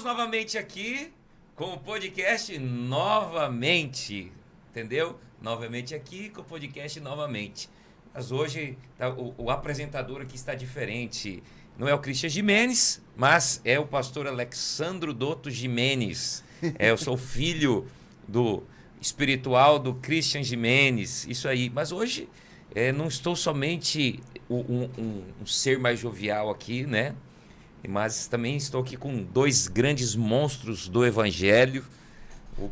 Estamos novamente aqui com o podcast novamente, entendeu? Novamente aqui com o podcast novamente. Mas hoje o apresentador aqui está diferente. Não é o Christian Gimenez, mas é o pastor Alexandro Dotto Gimenez. Eu sou filho do espiritual do Christian Gimenez, isso aí. Mas hoje não estou somente um ser mais jovial aqui, né? Mas também estou aqui com dois grandes monstros do evangelho, o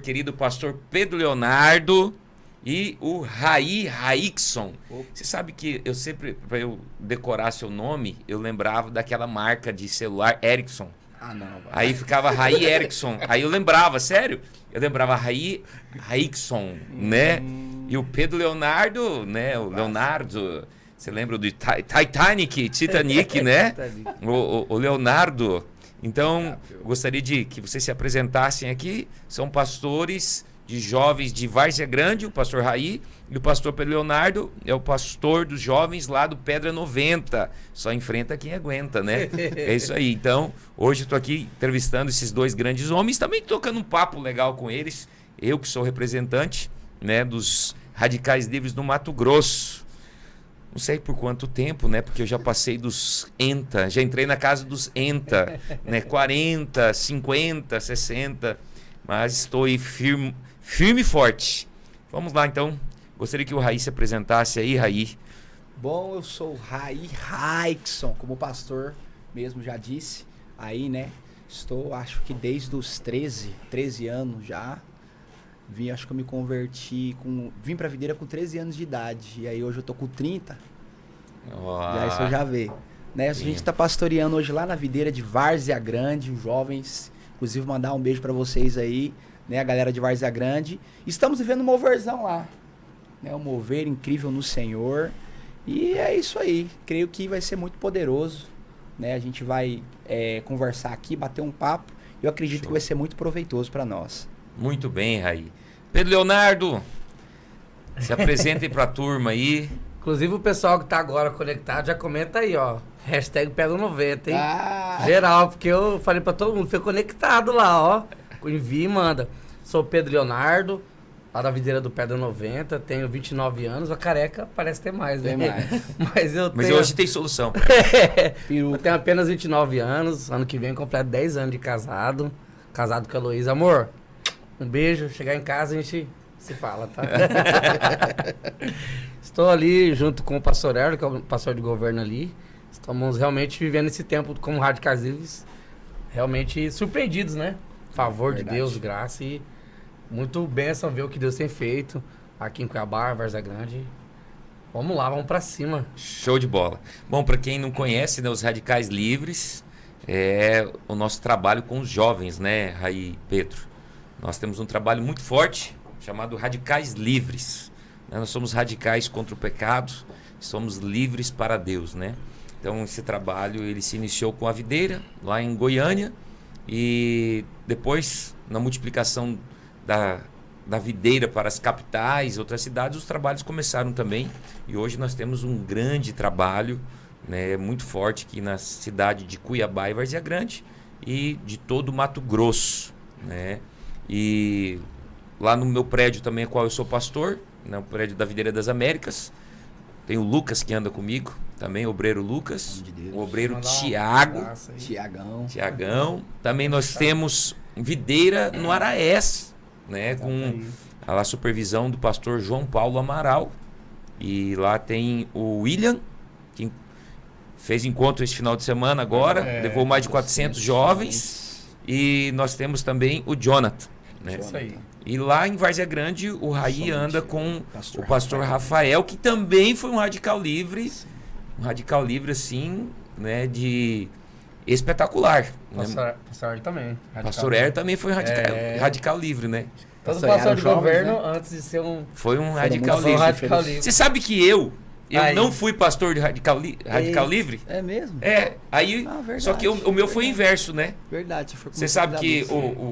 querido pastor Pedro Leonardo e o Raíkson. Você sabe que eu sempre, para eu decorar seu nome, eu lembrava daquela marca de celular Ericsson. Ah, não. Aí ficava Raí Erickson. Aí eu lembrava, sério? Eu lembrava Raíkson, né? E o Pedro Leonardo, né? O Leonardo... Você lembra do Titanic, né? O Leonardo. Então, gostaria de que vocês se apresentassem aqui. São pastores de jovens de Várzea Grande, o pastor Raí, e o pastor Pedro Leonardo é o pastor dos jovens lá do Pedra 90. Só enfrenta quem aguenta, né? É isso aí. Então, hoje eu estou aqui entrevistando esses dois grandes homens, também tocando um papo legal com eles. Eu que sou representante, né, dos Radicais Livres do Mato Grosso. Não sei por quanto tempo, né? Porque eu já passei dos ENTA, já entrei na casa dos ENTA, né? 40, 50, 60, mas estou aí firme e forte. Vamos lá, então. Gostaria que o Raí se apresentasse aí, Raí. Bom, eu sou o Raíkson, como o pastor mesmo já disse. Aí, né? Estou, acho que desde os 13 anos já. Acho que eu me converti vim pra videira com 13 anos de idade. E aí hoje eu tô com 30. E aí você já vê. Né? A gente tá pastoreando hoje lá na videira de Várzea Grande, os jovens. Inclusive mandar um beijo pra vocês aí, né? A galera de Várzea Grande. Estamos vivendo um moverzão lá. Né? Um mover incrível no Senhor. E é isso aí. Creio que vai ser muito poderoso. Né? A gente vai conversar aqui, bater um papo. Eu acredito que vai ser muito proveitoso pra nós. Muito bem, Raí. Pedro Leonardo, se apresentem para a turma aí. Inclusive o pessoal que tá agora conectado, já comenta aí, ó. Hashtag Pedro 90, hein? Ah. Geral, porque eu falei pra todo mundo, foi conectado lá, ó. Envia e manda. Sou Pedro Leonardo, lá da videira do Pedro 90, tenho 29 anos, a careca parece ter mais, né? Tem mais. Mas hoje tem solução. Eu tenho apenas 29 anos, ano que vem completo 10 anos de casado. Casado com a Heloísa. Amor, um beijo, chegar em casa a gente se fala, tá? Estou ali junto com o pastor Erlo, que é o pastor de governo ali. Estamos realmente vivendo esse tempo como Radicais Livres, realmente surpreendidos, né? Favor de Deus, graça e muito bênção ver o que Deus tem feito aqui em Cuiabá, Várzea Grande. Vamos lá, vamos pra cima. Show de bola. Bom, para quem não conhece, né, os Radicais Livres é o nosso trabalho com os jovens, né, Raí, Pedro? Nós temos um trabalho muito forte chamado Radicais Livres. Nós somos radicais contra o pecado, somos livres para Deus, né? Então esse trabalho ele se iniciou com a videira lá em Goiânia e depois na multiplicação da videira para as capitais, outras cidades, os trabalhos começaram também e hoje nós temos um grande trabalho, né, muito forte aqui na cidade de Cuiabá e Várzea Grande e de todo o Mato Grosso, né? E lá no meu prédio também, a qual eu sou pastor, no prédio da Videira das Américas, tem o Lucas que anda comigo, também o obreiro Lucas, o obreiro Tiagão. Também nós temos videira no Araés, né, com a supervisão do pastor João Paulo Amaral. E lá tem o William, que fez encontro esse final de semana agora, levou mais de 400 jovens. E nós temos também o Jonathan. Né? Isso aí. E lá em Várzea Grande, o Raí anda com o pastor Rafael, que também foi um radical livre. Um radical livre, assim, né, de espetacular. Pastor Erlo também. Pastor Erlo também foi radical livre, né? Todo pastor de governo, antes de ser um... Foi um radical livre. Você sabe que eu não fui pastor de radical livre? É mesmo? Aí, só que o meu foi inverso, né? Verdade. Você sabe que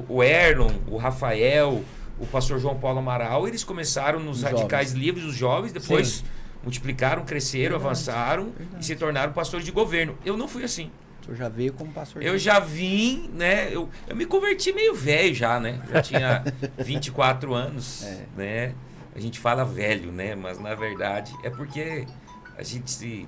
o Erlon, o Rafael, o pastor João Paulo Amaral, eles começaram nos radicais livres, os jovens, depois multiplicaram, cresceram, avançaram e se tornaram pastores de governo. Eu não fui assim. O senhor já veio como pastor? Eu já vim, né? Eu me converti meio velho já, né? Já tinha 24 anos, né? A gente fala velho, né? Mas na verdade é porque a gente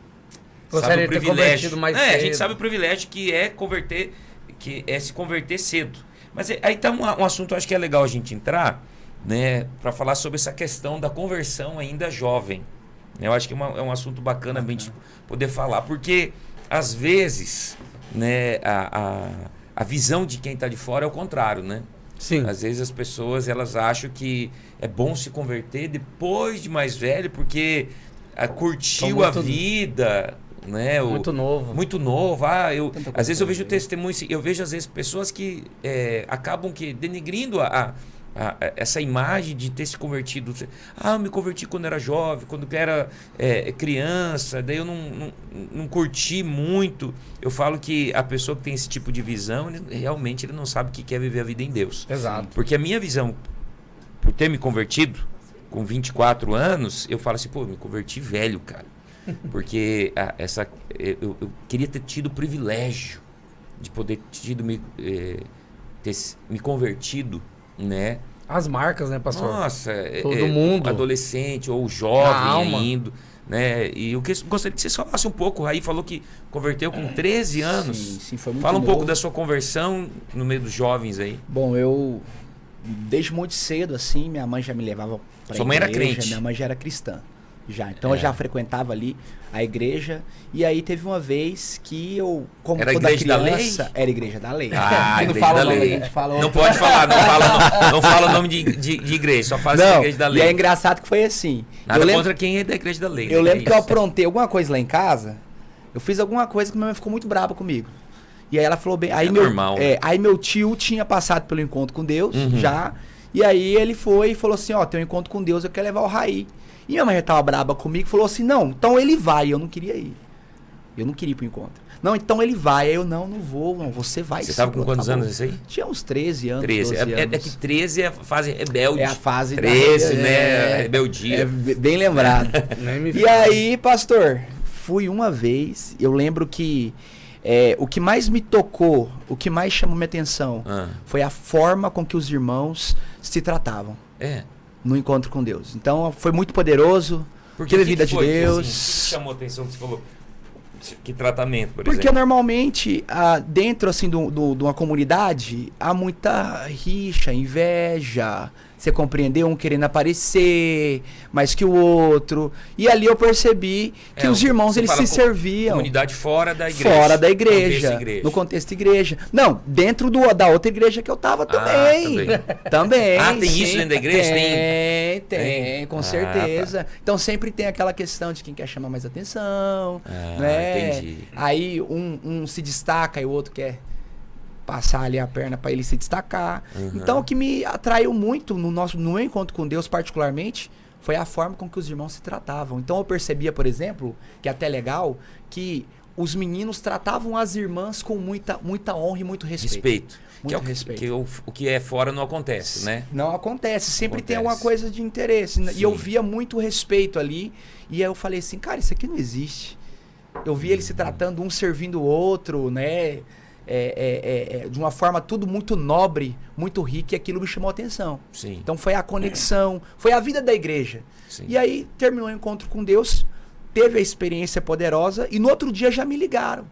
sabe o privilégio. Mais a cedo. gente sabe o privilégio que é converter, que é se converter cedo. Mas aí tá um assunto, acho que é legal a gente entrar, né? Para falar sobre essa questão da conversão ainda jovem. Eu acho que é um assunto bacana a gente poder falar, porque às vezes, né, a visão de quem está de fora é o contrário, né? Sim. Às vezes as pessoas elas acham que é bom se converter depois de mais velho, porque curtiu a vida, né? Muito novo. Muito novo. Às vezes eu vejo testemunhos, eu vejo às vezes pessoas que acabam que denigrindo essa imagem de ter se convertido. Eu me converti quando era jovem, quando era criança, daí eu não curti muito. Eu falo que a pessoa que tem esse tipo de visão, realmente ele não sabe o que quer viver a vida em Deus. Exato. Porque a minha visão, por ter me convertido com 24 anos, eu falo assim, pô, eu me converti velho, cara. Porque eu queria ter tido o privilégio de poder ter me convertido, né? As marcas, né, pastor? Nossa, todo mundo. Adolescente ou jovem ainda, né? E eu gostaria que você falasse um pouco. Aí falou que converteu com 13 anos. Sim, foi muito Fala um novo. pouco da sua conversão no meio dos jovens aí. Bom, eu desde muito cedo assim, minha mãe já me levava para Sua mãe era crente? Minha mãe já era cristã. Já. Então eu já frequentava ali a igreja. E aí teve uma vez que eu, como era toda igreja criança, da lei? era igreja da lei. Igreja da lei. A gente fala Não pode falar, não fala o nome de igreja, só fala não, igreja da lei. E é engraçado que foi assim. Nada contra quem é da igreja da lei. Eu lembro que eu aprontei alguma coisa lá em casa. Eu fiz alguma coisa que minha mãe ficou muito brava comigo. E aí ela falou bem. Aí normal. Aí meu tio tinha passado pelo encontro com Deus já. E aí ele foi e falou assim: ó, tem um encontro com Deus, eu quero levar o Raí. E minha mãe já tava braba comigo, falou assim: não, então ele vai. Eu não queria ir. Eu não queria ir pro encontro. Não, então ele vai. Aí eu, não vou, não, você vai. Você tava com quantos anos isso aí? Tinha uns 13 anos, 13. 12 anos. É que 13 é a fase rebelde. É a fase 13, né? Rebeldia. É bem lembrado. E aí, pastor, fui uma vez, eu lembro que o que mais me tocou, o que mais chamou minha atenção, foi a forma com que os irmãos se tratavam. No encontro com Deus. Então foi muito poderoso. Porque a vida de Deus. Assim, o que chamou a atenção que você falou? Que tratamento, por Porque exemplo? normalmente, dentro assim, de uma comunidade, há muita rixa, inveja. Você compreendeu? Um querendo aparecer mais que o outro. E ali eu percebi que os irmãos, eles se serviam. Comunidade fora da igreja. Fora da igreja. No contexto igreja. Não, dentro da outra igreja que eu tava também. Também. Tem isso dentro da igreja? Tem, com certeza. Então sempre tem aquela questão de quem quer chamar mais atenção. Né? Entendi. Aí um se destaca e o outro quer passar ali a perna para ele se destacar. Então o que me atraiu muito no encontro com Deus particularmente foi a forma com que os irmãos se tratavam. Então eu percebia, por exemplo, que é até legal, que os meninos tratavam as irmãs com muita honra e muito respeito. Muito respeito. Que o que é fora não acontece, né? Não acontece, sempre tem alguma coisa de interesse. Sim. E eu via muito respeito ali, e aí eu falei assim, cara, isso aqui não existe. Eu via eles se tratando, um servindo o outro, né? De uma forma tudo muito nobre, muito rica, e aquilo me chamou a atenção. Sim. Então foi a conexão, foi a vida da igreja. Sim. E aí terminou o encontro com Deus, teve a experiência poderosa, e no outro dia já me ligaram,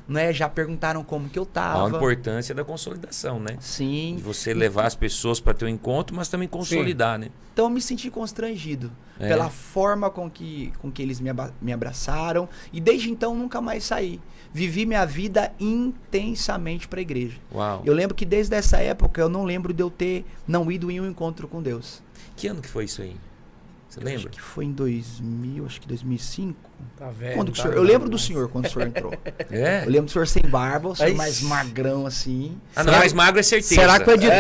né? Já perguntaram como que eu tava. A importância da consolidação, né? Sim. De você levar as pessoas para ter um encontro, mas também consolidar, né? Então eu me senti constrangido pela forma com que eles me abraçaram, e desde então nunca mais saí. Vivi minha vida intensamente para a igreja. Uau. Eu lembro que desde essa época eu não lembro de eu ter não ido em um encontro com Deus. Que ano que foi isso aí? Você lembra? Acho que foi em 2000, acho que 2005. Tá velho. Quando eu lembro do senhor quando o senhor entrou. Eu lembro do senhor sem barba, o senhor mais magrão assim. Não, mais magro é certeza. Será que o editor,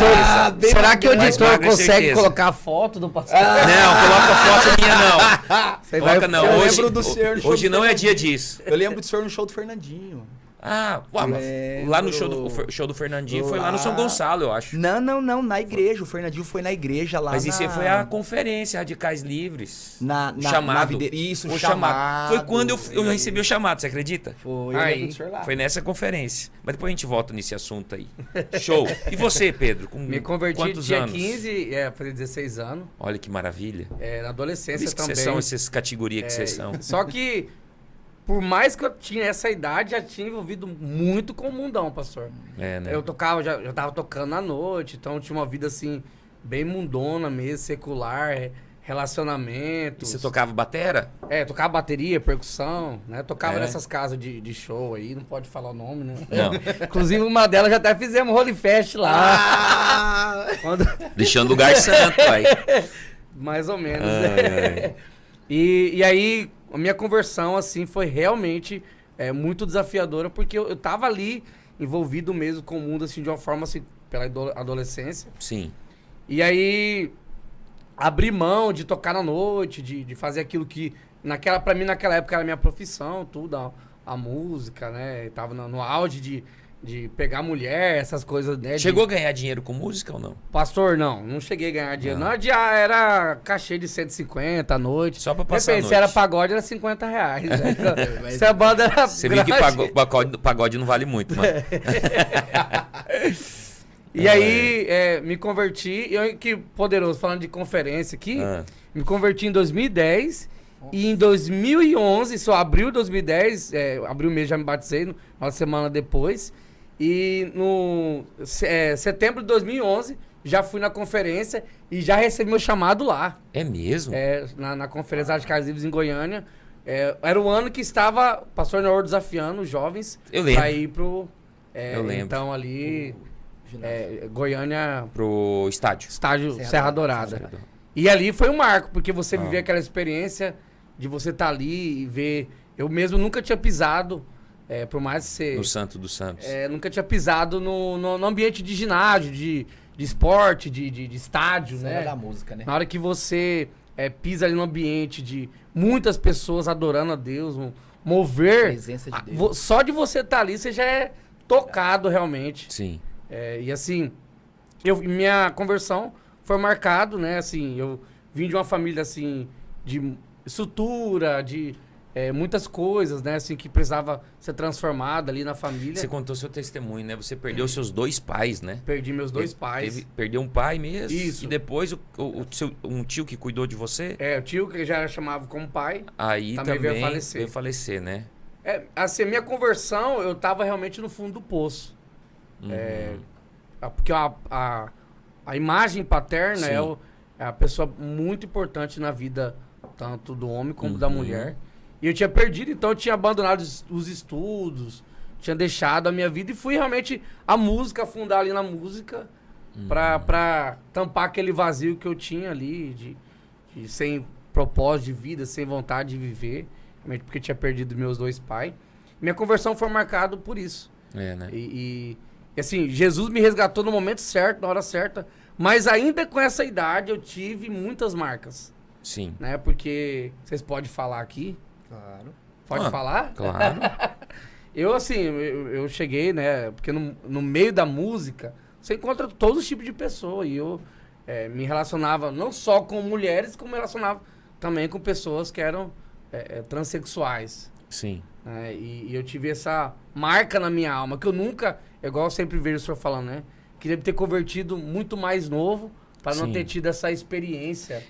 será que o editor consegue colocar a foto do pastor? Não, coloca foto minha não. Coloca não. Eu lembro do senhor no show Hoje do não é Fernandinho. dia disso. Eu lembro do senhor no show do Fernandinho. Ah, ué, mas lá no show do Fernandinho foi lá no São Gonçalo, eu acho. Não, na igreja. O Fernandinho foi na igreja lá. Mas isso aí foi a conferência Radicais Livres. O chamado. Isso, o chamado. Foi quando eu recebi o chamado, você acredita? Foi. Aí, foi nessa conferência. Mas depois a gente volta nesse assunto aí. Show. E você, Pedro? Com Me converti quantos dia anos? 15, fazer 16 anos. Olha que maravilha. Na adolescência Isso que também. vocês são essas categorias que vocês são. Só que, por mais que eu tinha essa idade, já tinha envolvido muito com o mundão, pastor. É, né? Eu tocava, já tava tocando à noite, então eu tinha uma vida assim, bem mundona mesmo, secular, relacionamento. E você tocava batera? Tocava bateria, percussão, né? Tocava É? nessas casas de show aí, não pode falar o nome, né? Não. Inclusive, uma delas já até fizemos Holy Fest lá. Quando... Deixando o lugar santo, aí. Mais ou menos, né? E aí, a minha conversão, assim, foi realmente muito desafiadora, porque eu tava ali, envolvido mesmo com o mundo, assim, de uma forma, assim, pela adolescência. Sim. E aí, abrir mão de tocar na noite, de fazer aquilo que, pra mim, naquela época, era a minha profissão, tudo, a música, né? Eu tava no auge de pegar mulher, essas coisas, né? Chegou a ganhar dinheiro com música ou não? Pastor, não cheguei a ganhar dinheiro. Não, era cachê de 150 à noite. Só pra passar a noite. Se era pagode, era 50 reais. Né? Se a banda era Você viu que pagode não vale muito, mano. E aí, me converti, que poderoso, falando de conferência aqui, me converti em 2010, e em 2011, só abril de 2010, abril mês já me batizei, uma semana depois, e no setembro de 2011, já fui na conferência e já recebi meu chamado lá. É mesmo? Na Conferência Radicais Livres em Goiânia. Era o ano que estava o pastor Neor desafiando os jovens para ir pro... eu lembro. Então ali... Goiânia... Pro estádio. Estádio Serra Dourada. E ali foi um marco, porque você viveu aquela experiência de você estar ali e ver... Eu mesmo nunca tinha pisado, por mais que você... No Santo dos Santos. Nunca tinha pisado no ambiente de ginásio, de esporte, de estádio, né? Da música, né? Na hora que você pisa ali no ambiente de muitas pessoas adorando a Deus, mover... Presença de Deus. Só de você estar ali, você já é tocado realmente. Sim. E assim, minha conversão foi marcado, né? Assim, eu vim de uma família, assim, de estrutura, de muitas coisas, né? Assim, que precisava ser transformada ali na família. Você contou seu testemunho, né? Você perdeu seus dois pais, né? Perdi meus dois pais. Perdeu um pai mesmo? Isso. E depois um tio que cuidou de você? O tio que já chamava como pai. Aí também veio falecer. Veio falecer, né? Assim, minha conversão, eu tava realmente no fundo do poço. Porque a imagem paterna é a pessoa muito importante na vida, tanto do homem como da mulher. E eu tinha perdido, então eu tinha abandonado os estudos, tinha deixado a minha vida e fui realmente a música, afundar ali na música, pra tampar aquele vazio que eu tinha ali, sem propósito de vida, sem vontade de viver, realmente porque eu tinha perdido meus dois pais. Minha conversão foi marcada por isso. Né? E assim, Jesus me resgatou no momento certo, na hora certa, mas ainda com essa idade eu tive muitas marcas. Sim. Né? Porque vocês podem falar aqui? Claro. Pode falar? Claro. Eu, assim, eu cheguei, né? Porque no meio da música, você encontra todos os tipos de pessoas. E eu me relacionava não só com mulheres, como me relacionava também com pessoas que eram transexuais. Sim. E eu tive essa marca na minha alma, que eu nunca, igual eu sempre vejo o senhor falando, né? Queria ter convertido muito mais novo, para não ter tido essa experiência.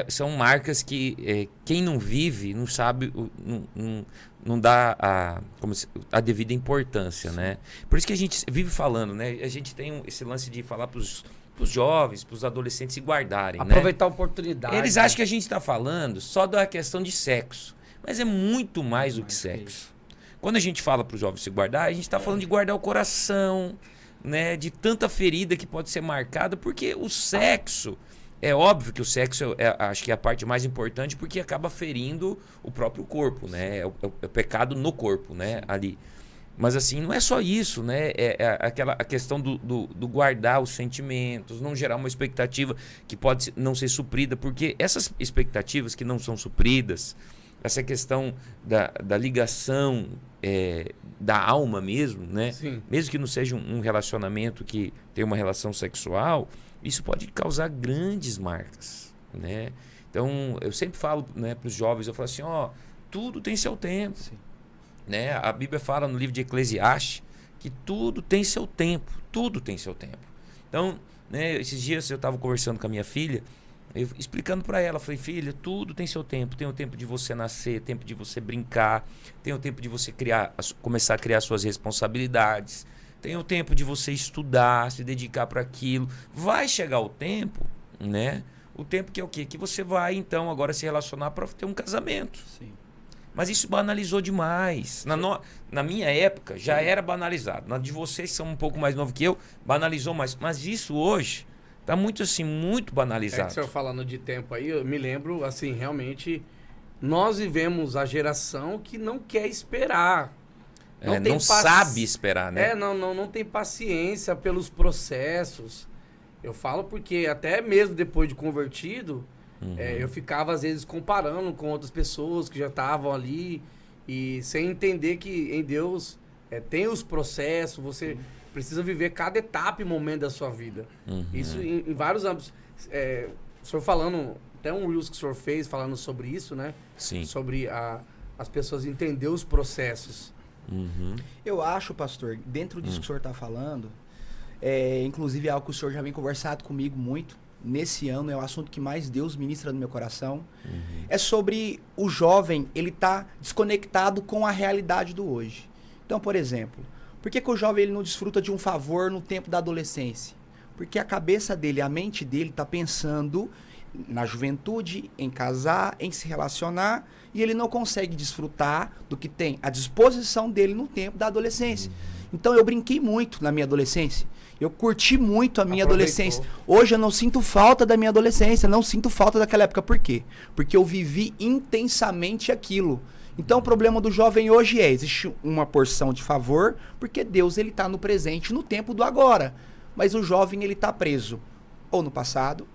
São marcas que quem não vive não sabe, não dá a devida importância, né? Por isso que a gente vive falando, né? A gente tem esse lance de falar para os jovens, para os adolescentes se guardarem, aproveitar a oportunidade. Eles acham que a gente está falando só da questão de sexo, mas é muito mais do que sexo. Quando a gente fala para os jovens se guardar, a gente está falando de guardar o coração, né, de tanta ferida que pode ser marcada, porque o sexo, é óbvio que o sexo acho que é a parte mais importante, porque acaba ferindo o próprio corpo, né, é o pecado no corpo, né, ali. Mas assim, não é só isso, né, a questão do guardar os sentimentos, não gerar uma expectativa que pode não ser suprida, porque essas expectativas que não são supridas, essa questão da ligação da alma mesmo, né? Sim. Mesmo que não seja um relacionamento que tem uma relação sexual, isso pode causar grandes marcas, né? Então, eu sempre falo, né, para os jovens, eu falo assim, ó, tudo tem seu tempo. Sim. Né? A Bíblia fala no livro de Eclesiastes que tudo tem seu tempo, tudo tem seu tempo. Então, né, esses dias eu estava conversando com a minha filha, explicando para ela, falei, filha, tudo tem seu tempo. Tem o tempo de você nascer, tempo de você brincar, tem o tempo de você começar a criar suas responsabilidades, tem o tempo de você estudar, se dedicar para aquilo. Vai chegar o tempo, né? O tempo que é o quê? Que você vai, então, agora se relacionar para ter um casamento. Sim. Mas isso banalizou demais. Na minha época, já era banalizado. Na de vocês, que são um pouco mais novos que eu, banalizou mais. Mas isso hoje está muito, assim, muito banalizado. O senhor falando de tempo aí, eu me lembro, assim, realmente, nós vivemos a geração que não quer esperar. Não sabe esperar, né? Não tem paciência pelos processos. Eu falo porque até mesmo depois de convertido, eu ficava às vezes comparando com outras pessoas que já estavam ali e sem entender que em Deus tem os processos, você precisa viver cada etapa e momento da sua vida. Isso em vários âmbitos. O senhor falando, até um Reels que o senhor fez falando sobre isso, né? Sim. Sobre as pessoas entender os processos. Eu acho, pastor, dentro disso que o senhor está falando, inclusive é algo que o senhor já vem conversado comigo muito. Nesse ano é o assunto que mais Deus ministra no meu coração. É sobre o jovem, ele tá desconectado com a realidade do hoje. Então, por exemplo, por que o jovem ele não desfruta de um favor no tempo da adolescência? Porque a cabeça dele, a mente dele tá pensando na juventude, em casar, em se relacionar, e ele não consegue desfrutar do que tem à disposição dele no tempo da adolescência. Então eu brinquei muito na minha adolescência. Eu curti muito a minha adolescência. Hoje eu não sinto falta da minha adolescência, não sinto falta daquela época. Por quê? Porque eu vivi intensamente aquilo. Então o problema do jovem hoje existe uma porção de favor, porque Deus ele tá no presente, no tempo do agora. Mas o jovem ele tá preso ou no passado,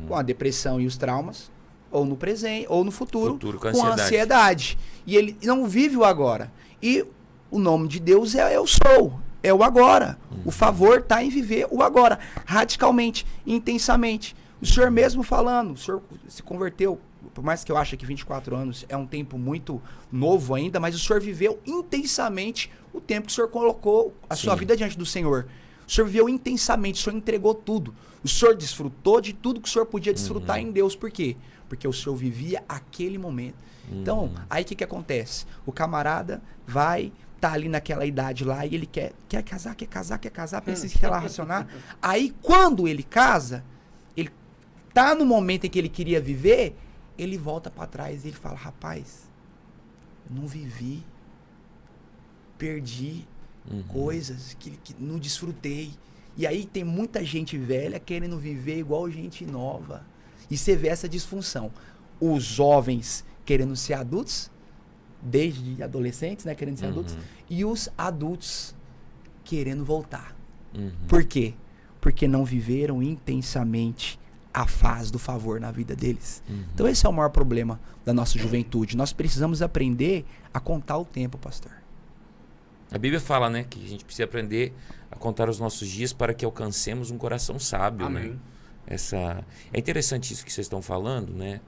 com a depressão e os traumas, ou no presente, ou no futuro com a ansiedade. E ele não vive o agora. E o nome de Deus é eu sou, é o agora. O favor está em viver o agora, radicalmente, intensamente. O senhor mesmo falando, o senhor se converteu, por mais que eu ache que 24 anos é um tempo muito novo ainda, mas o senhor viveu intensamente o tempo que o senhor colocou a sua vida diante do Senhor. O senhor viveu intensamente, o senhor entregou tudo. O senhor desfrutou de tudo que o senhor podia desfrutar em Deus. Por quê? Porque o senhor vivia aquele momento. Então, aí o que acontece? O camarada vai, tá ali naquela idade lá e ele quer casar, pensa em se relacionar. Aí, quando ele casa, ele tá no momento em que ele queria viver, ele volta para trás e ele fala, rapaz, não vivi, perdi coisas que não desfrutei. E aí tem muita gente velha querendo viver igual gente nova. E você vê essa disfunção. Os jovens querendo ser adultos, desde adolescentes, né, querendo ser adultos, e os adultos querendo voltar. Por quê? Porque não viveram intensamente a fase do favor na vida deles. Então esse é o maior problema da nossa juventude. Nós precisamos aprender a contar o tempo, pastor. A Bíblia fala, né, que a gente precisa aprender a contar os nossos dias para que alcancemos um coração sábio, Amém. né? É interessante isso que vocês estão falando, né?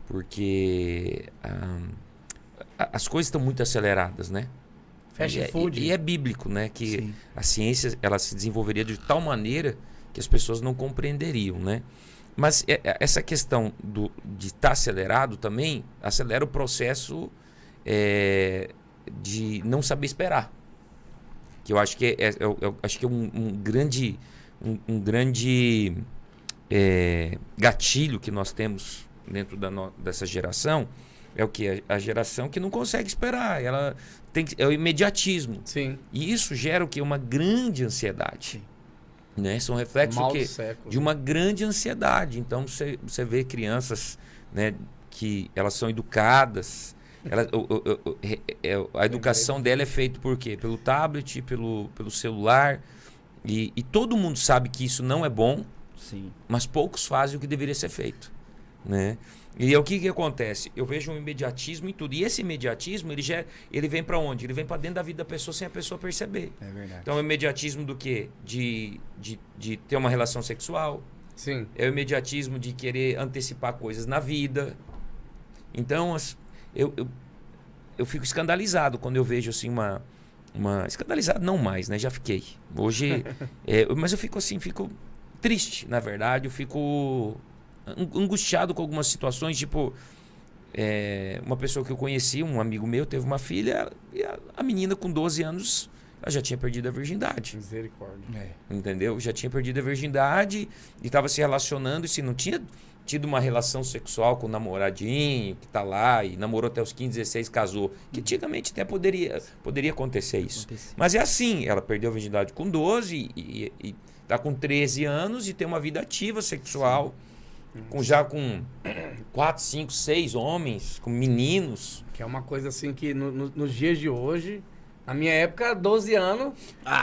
Porque as coisas estão muito aceleradas, né? Fast food. E é bíblico, né? Que a ciência ela se desenvolveria de tal maneira que as pessoas não compreenderiam, né? Mas essa questão de estar acelerado também acelera o processo de não saber esperar. Que eu acho que acho que é um grande gatilho que nós temos dentro dessa geração. É o que? A geração que não consegue esperar. Ela é o imediatismo. Sim. E isso gera o quê? Uma grande ansiedade. Né? São reflexos de uma grande ansiedade. Então você vê crianças, né, que elas são educadas. A educação dela é feita por quê? Pelo tablet, pelo celular. E todo mundo sabe que isso não é bom. Sim. Mas poucos fazem o que deveria ser feito. né? E o que acontece? Eu vejo um imediatismo em tudo. E esse imediatismo, ele vem para onde? Ele vem para dentro da vida da pessoa sem a pessoa perceber. É verdade. Então, é o imediatismo do quê? De ter uma relação sexual. Sim. É o imediatismo de querer antecipar coisas na vida. Então, eu fico escandalizado quando eu vejo assim escandalizado não mais, né? Já fiquei. Hoje... mas eu fico assim, fico triste, na verdade. Eu fico angustiado com algumas situações, tipo... uma pessoa que eu conheci, um amigo meu, teve uma filha e a menina com 12 anos, ela já tinha perdido a virgindade. Misericórdia. Entendeu? Já tinha perdido a virgindade e estava se relacionando e se não tinha tido uma relação sexual com o namoradinho que tá lá e namorou até os 15, 16, casou. Que antigamente até poderia acontecer isso. Mas é assim, ela perdeu a virgindade com 12 e tá com 13 anos e tem uma vida ativa sexual. Já com 4, 5, 6 homens, com meninos. Que é uma coisa assim que nos dias de hoje, na minha época, 12 anos,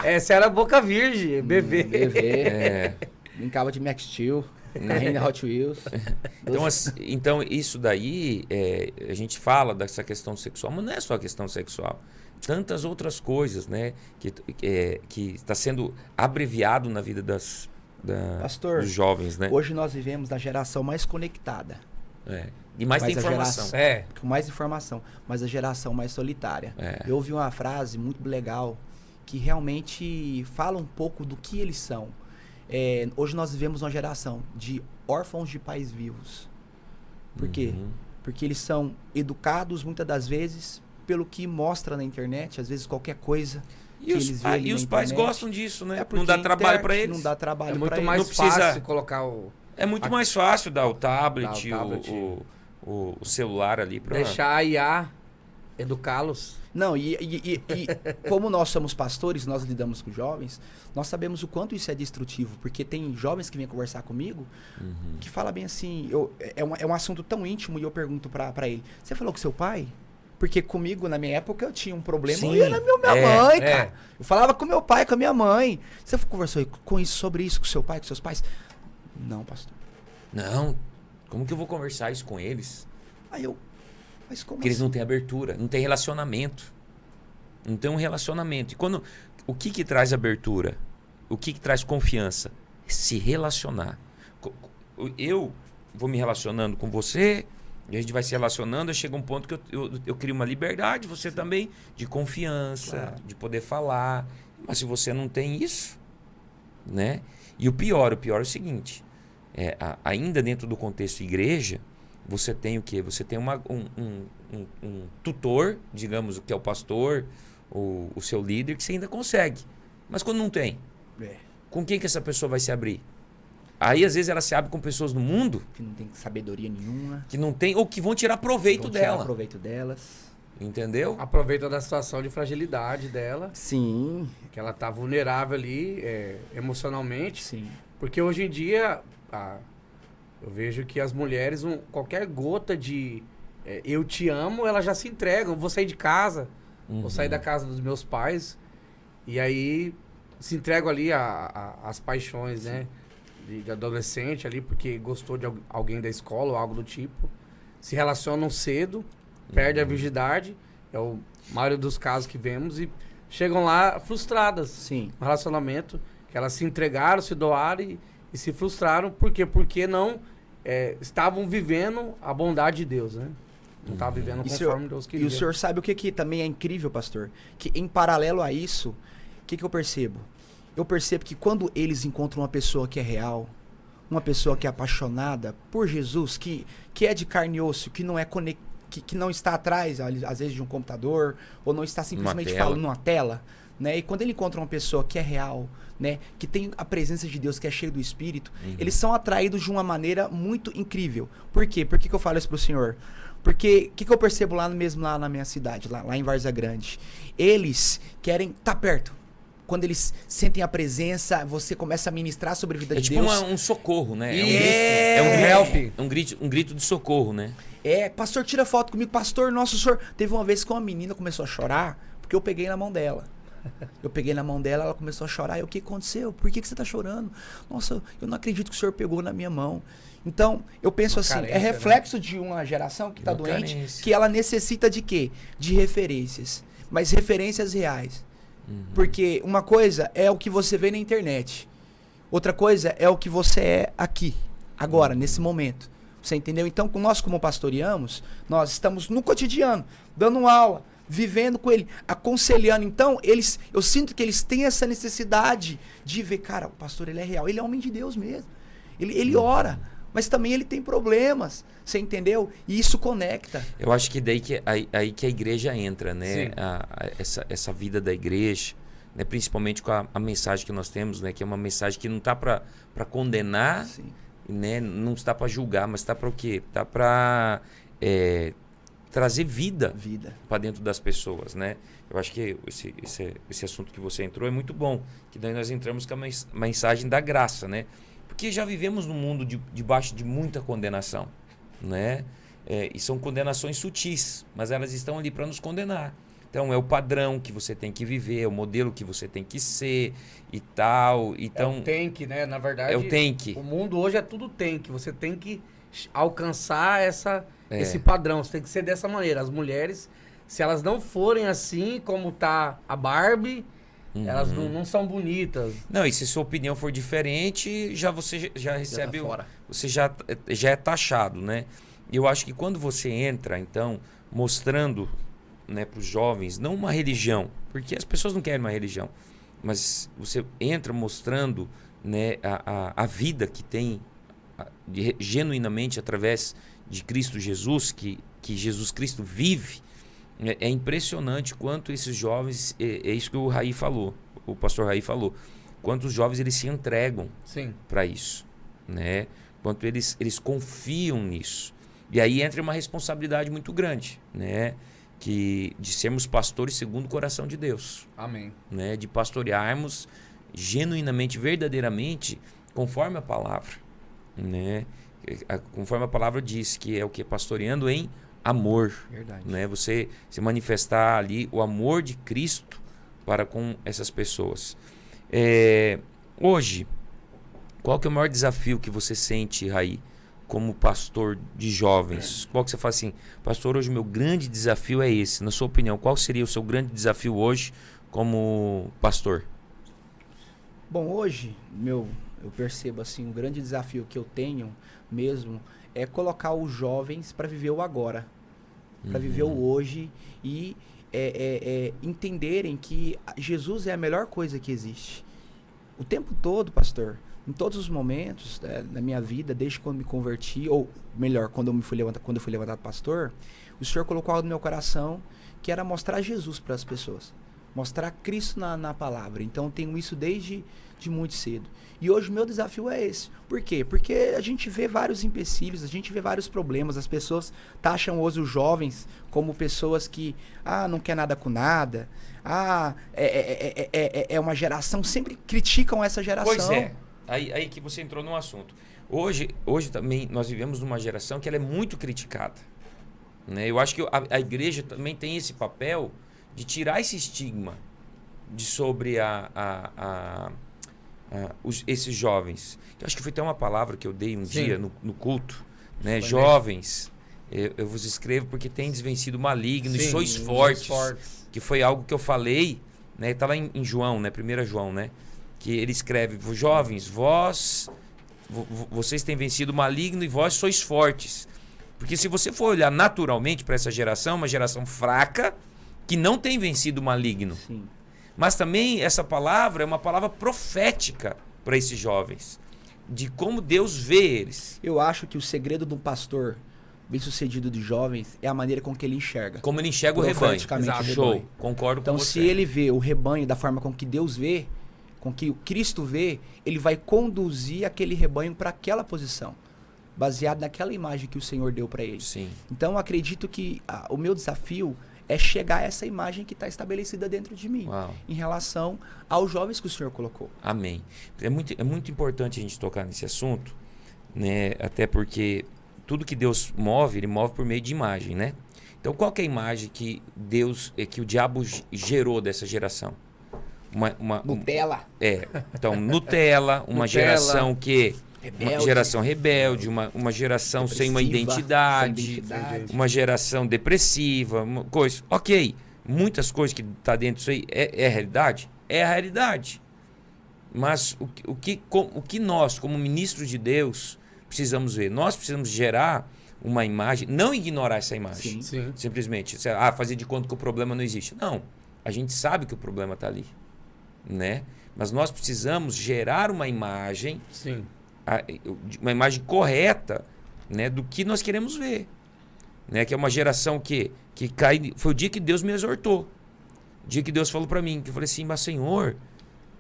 essa era boca virgem, bebê. Bebê. Brincava de Max Steel, carrinho Hot Wheels. Então, isso daí, a gente fala dessa questão sexual, mas não é só a questão sexual. Tantas outras coisas, né? Que está sendo abreviado na vida Pastor, dos jovens, né? Hoje nós vivemos na geração mais conectada. E mais tem informação. Com mais informação, mas a geração mais solitária. Eu ouvi uma frase muito legal que realmente fala um pouco do que eles são. Hoje nós vivemos uma geração de órfãos de pais vivos. Por quê? Porque eles são educados muitas das vezes pelo que mostra na internet, às vezes qualquer coisa. E os pais gostam disso, né? Não dá trabalho para eles. Não dá trabalho para eles. É muito mais fácil colocar É muito mais fácil dar o tablet, o celular ali para deixar a IA educá-los. Não, e como nós somos pastores, nós lidamos com jovens, nós sabemos o quanto isso é destrutivo, porque tem jovens que vêm conversar comigo que falam bem assim, é um assunto tão íntimo e eu pergunto pra ele, você falou com seu pai? Porque comigo, na minha época, eu tinha um problema. Sim, eu ia na minha mãe, cara. Eu falava com meu pai, com a minha mãe. Você conversou sobre isso com seu pai, com seus pais? Não, pastor. Não. Como que eu vou conversar isso com eles? Aí eu... Mas como Porque eles não têm abertura, não têm relacionamento. Não tem um relacionamento. E o que traz abertura? O que traz confiança? Se relacionar. Eu vou me relacionando com você... E a gente vai se relacionando, chega um ponto que eu crio uma liberdade, você também, de confiança, de poder falar. Mas se você não tem isso, né? E o pior é o seguinte, ainda dentro do contexto igreja, você tem o quê? Você tem um tutor, digamos, que é o pastor, o seu líder, que você ainda consegue. Mas quando não tem, com quem que essa pessoa vai se abrir? Aí, às vezes, ela se abre com pessoas no mundo... Que não tem sabedoria nenhuma. Que não tem... Ou que vão tirar proveito dela. Tirar proveito delas. Entendeu? Aproveita da situação de fragilidade dela. Sim. Que ela tá vulnerável ali, emocionalmente. Sim. Porque hoje em dia, eu vejo que as mulheres, qualquer gota de eu te amo, elas já se entregam. Vou sair de casa, vou sair da casa dos meus pais. E aí, se entregam ali às paixões, né? De adolescente ali, porque gostou de alguém da escola ou algo do tipo. Se relacionam cedo, perde a virgindade, é a maioria dos casos que vemos, e chegam lá frustradas. Sim. No relacionamento, que elas se entregaram, se doaram e se frustraram. Por quê? Porque não estavam vivendo a bondade de Deus, né? Não estavam vivendo conforme Deus queria. E o senhor sabe o que também é incrível, pastor? Que em paralelo a isso, o que eu percebo? Eu percebo que quando eles encontram uma pessoa que é real, uma pessoa que é apaixonada por Jesus, que é de carne e osso, que não é que não está atrás, às vezes, de um computador, ou não está simplesmente falando numa tela, né? E quando ele encontra uma pessoa que é real, né? Que tem a presença de Deus, que é cheio do Espírito, eles são atraídos de uma maneira muito incrível. Por quê? Por que eu falo isso pro senhor? Porque o que eu percebo lá na minha cidade, lá em Várzea Grande? Eles querem estar perto. Quando eles sentem a presença, você começa a ministrar sobre a vida de Deus. É tipo um socorro, né? Um grito de socorro, né? Pastor, tira foto comigo. Pastor, nosso senhor... Teve uma vez que uma menina começou a chorar porque eu peguei na mão dela. Eu peguei na mão dela, ela começou a chorar. O que aconteceu? Por que você está chorando? Nossa, eu não acredito que o senhor pegou na minha mão. Então, eu penso assim, carência, é reflexo de uma geração que está Uma doente, carência. que ela necessita de quê? De referências. Mas referências reais. Porque uma coisa é o que você vê na internet. Outra coisa é o que você é aqui, agora, nesse momento. Você entendeu? Então, nós como pastoreamos, nós estamos no cotidiano, dando aula, vivendo com ele, aconselhando. Então, eu sinto que eles têm essa necessidade de ver, cara, o pastor ele é real, ele é homem de Deus mesmo. Ele ora, mas também ele tem problemas, você entendeu? E isso conecta. Eu acho que daí aí que a igreja entra, né? Sim. Essa vida da igreja, né? Principalmente com a mensagem que nós temos, né? Que é uma mensagem que não está para condenar, Sim. né? Não está para julgar, mas está para o quê? Está para trazer vida para dentro das pessoas, né? Eu acho que esse assunto que você entrou é muito bom, que daí nós entramos com a mensagem da graça, né? Porque já vivemos num mundo debaixo de muita condenação, né? E são condenações sutis, mas elas estão ali para nos condenar. Então é o padrão que você tem que viver, é o modelo que você tem que ser e tal. Então, É o tem que, né? Na verdade, é o tem que. o mundo hoje é tudo tem que. Você tem que alcançar esse padrão. Você tem que ser dessa maneira. As mulheres, se elas não forem assim como tá a Barbie, elas não são bonitas. Não, e se sua opinião for diferente, você já recebe... tá fora. Você já é taxado, né? E eu acho que quando você entra, então, mostrando, né, para os jovens, não uma religião, porque as pessoas não querem uma religião, mas você entra mostrando, né, a vida que tem genuinamente através de Cristo Jesus, que Jesus Cristo vive. É impressionante quanto esses jovens, é isso que o pastor Raí falou, quanto os jovens eles se entregam para isso, né? Quanto eles confiam nisso. E aí entra uma responsabilidade muito grande, né? De sermos pastores segundo o coração de Deus. Amém. Né? De pastorearmos genuinamente, verdadeiramente, conforme a palavra, né? Conforme a palavra diz, que é o que? Pastoreando em amor. Verdade. Né? Você se manifestar ali o amor de Cristo para com essas pessoas. Hoje, qual que é o maior desafio que você sente, Raí, como pastor de jovens? Qual que você fala assim, pastor, hoje o meu grande desafio é esse. Na sua opinião, qual seria o seu grande desafio hoje como pastor? Bom, hoje, eu percebo assim, o grande desafio que eu tenho mesmo é colocar os jovens para viver o agora, para viver o hoje e entenderem que Jesus é a melhor coisa que existe. O tempo todo, pastor, em todos os momentos da minha vida, desde quando me converti, ou melhor, quando eu fui levantado pastor, o Senhor colocou algo no meu coração que era mostrar Jesus para as pessoas, mostrar Cristo na palavra. Então eu tenho isso desde muito cedo. E hoje o meu desafio é esse. Por quê? Porque a gente vê vários empecilhos, a gente vê vários problemas. As pessoas taxam hoje os jovens como pessoas que não quer nada com nada. É uma geração, sempre criticam essa geração. Pois é. Aí que você entrou num assunto. Hoje também nós vivemos numa geração que ela é muito criticada. Né? Eu acho que a igreja também tem esse papel de tirar esse estigma sobre esses jovens. Eu acho que foi até uma palavra que eu dei dia no culto. Né? Jovens, eu vos escrevo porque tendes vencido o maligno e sois fortes. Que foi algo que eu falei, né? Está lá em João, né? 1 João, né? Que ele escreve, jovens, vocês têm vencido o maligno e vós sois fortes. Porque se você for olhar naturalmente para essa geração, uma geração fraca, que não tem vencido o maligno. Sim. Mas também essa palavra é uma palavra profética para esses jovens, de como Deus vê eles. Eu acho que o segredo de um pastor bem-sucedido de jovens é a maneira com que ele enxerga. Como ele enxerga o rebanho. Exato. Show, concordo com você. Então, se ele vê o rebanho da forma com que Deus vê, com que o Cristo vê, ele vai conduzir aquele rebanho para aquela posição, baseado naquela imagem que o Senhor deu para ele. Sim. Então, eu acredito que o meu desafio é chegar a essa imagem que está estabelecida dentro de mim, em relação aos jovens que o Senhor colocou. Amém. É muito importante a gente tocar nesse assunto, né? Até porque tudo que Deus move, ele move por meio de imagem, né? Então, qual que é a imagem que o diabo gerou dessa geração? Nutella. Então, Nutella, uma geração que... Rebelde. Uma geração rebelde, uma geração sem uma identidade, uma geração depressiva, coisa. Ok, muitas coisas que tá dentro disso aí é a realidade? É a realidade. Mas o que nós, como ministros de Deus, precisamos ver? Nós precisamos gerar uma imagem, não ignorar essa imagem. Sim. Simplesmente, fazer de conta que o problema não existe. Não, a gente sabe que o problema está ali, né? Mas nós precisamos gerar uma imagem... Sim. Uma imagem correta, né, do que nós queremos ver, né, que é uma geração que cai. Foi o dia que Deus me exortou, o dia que Deus falou para mim, que eu falei assim: mas Senhor,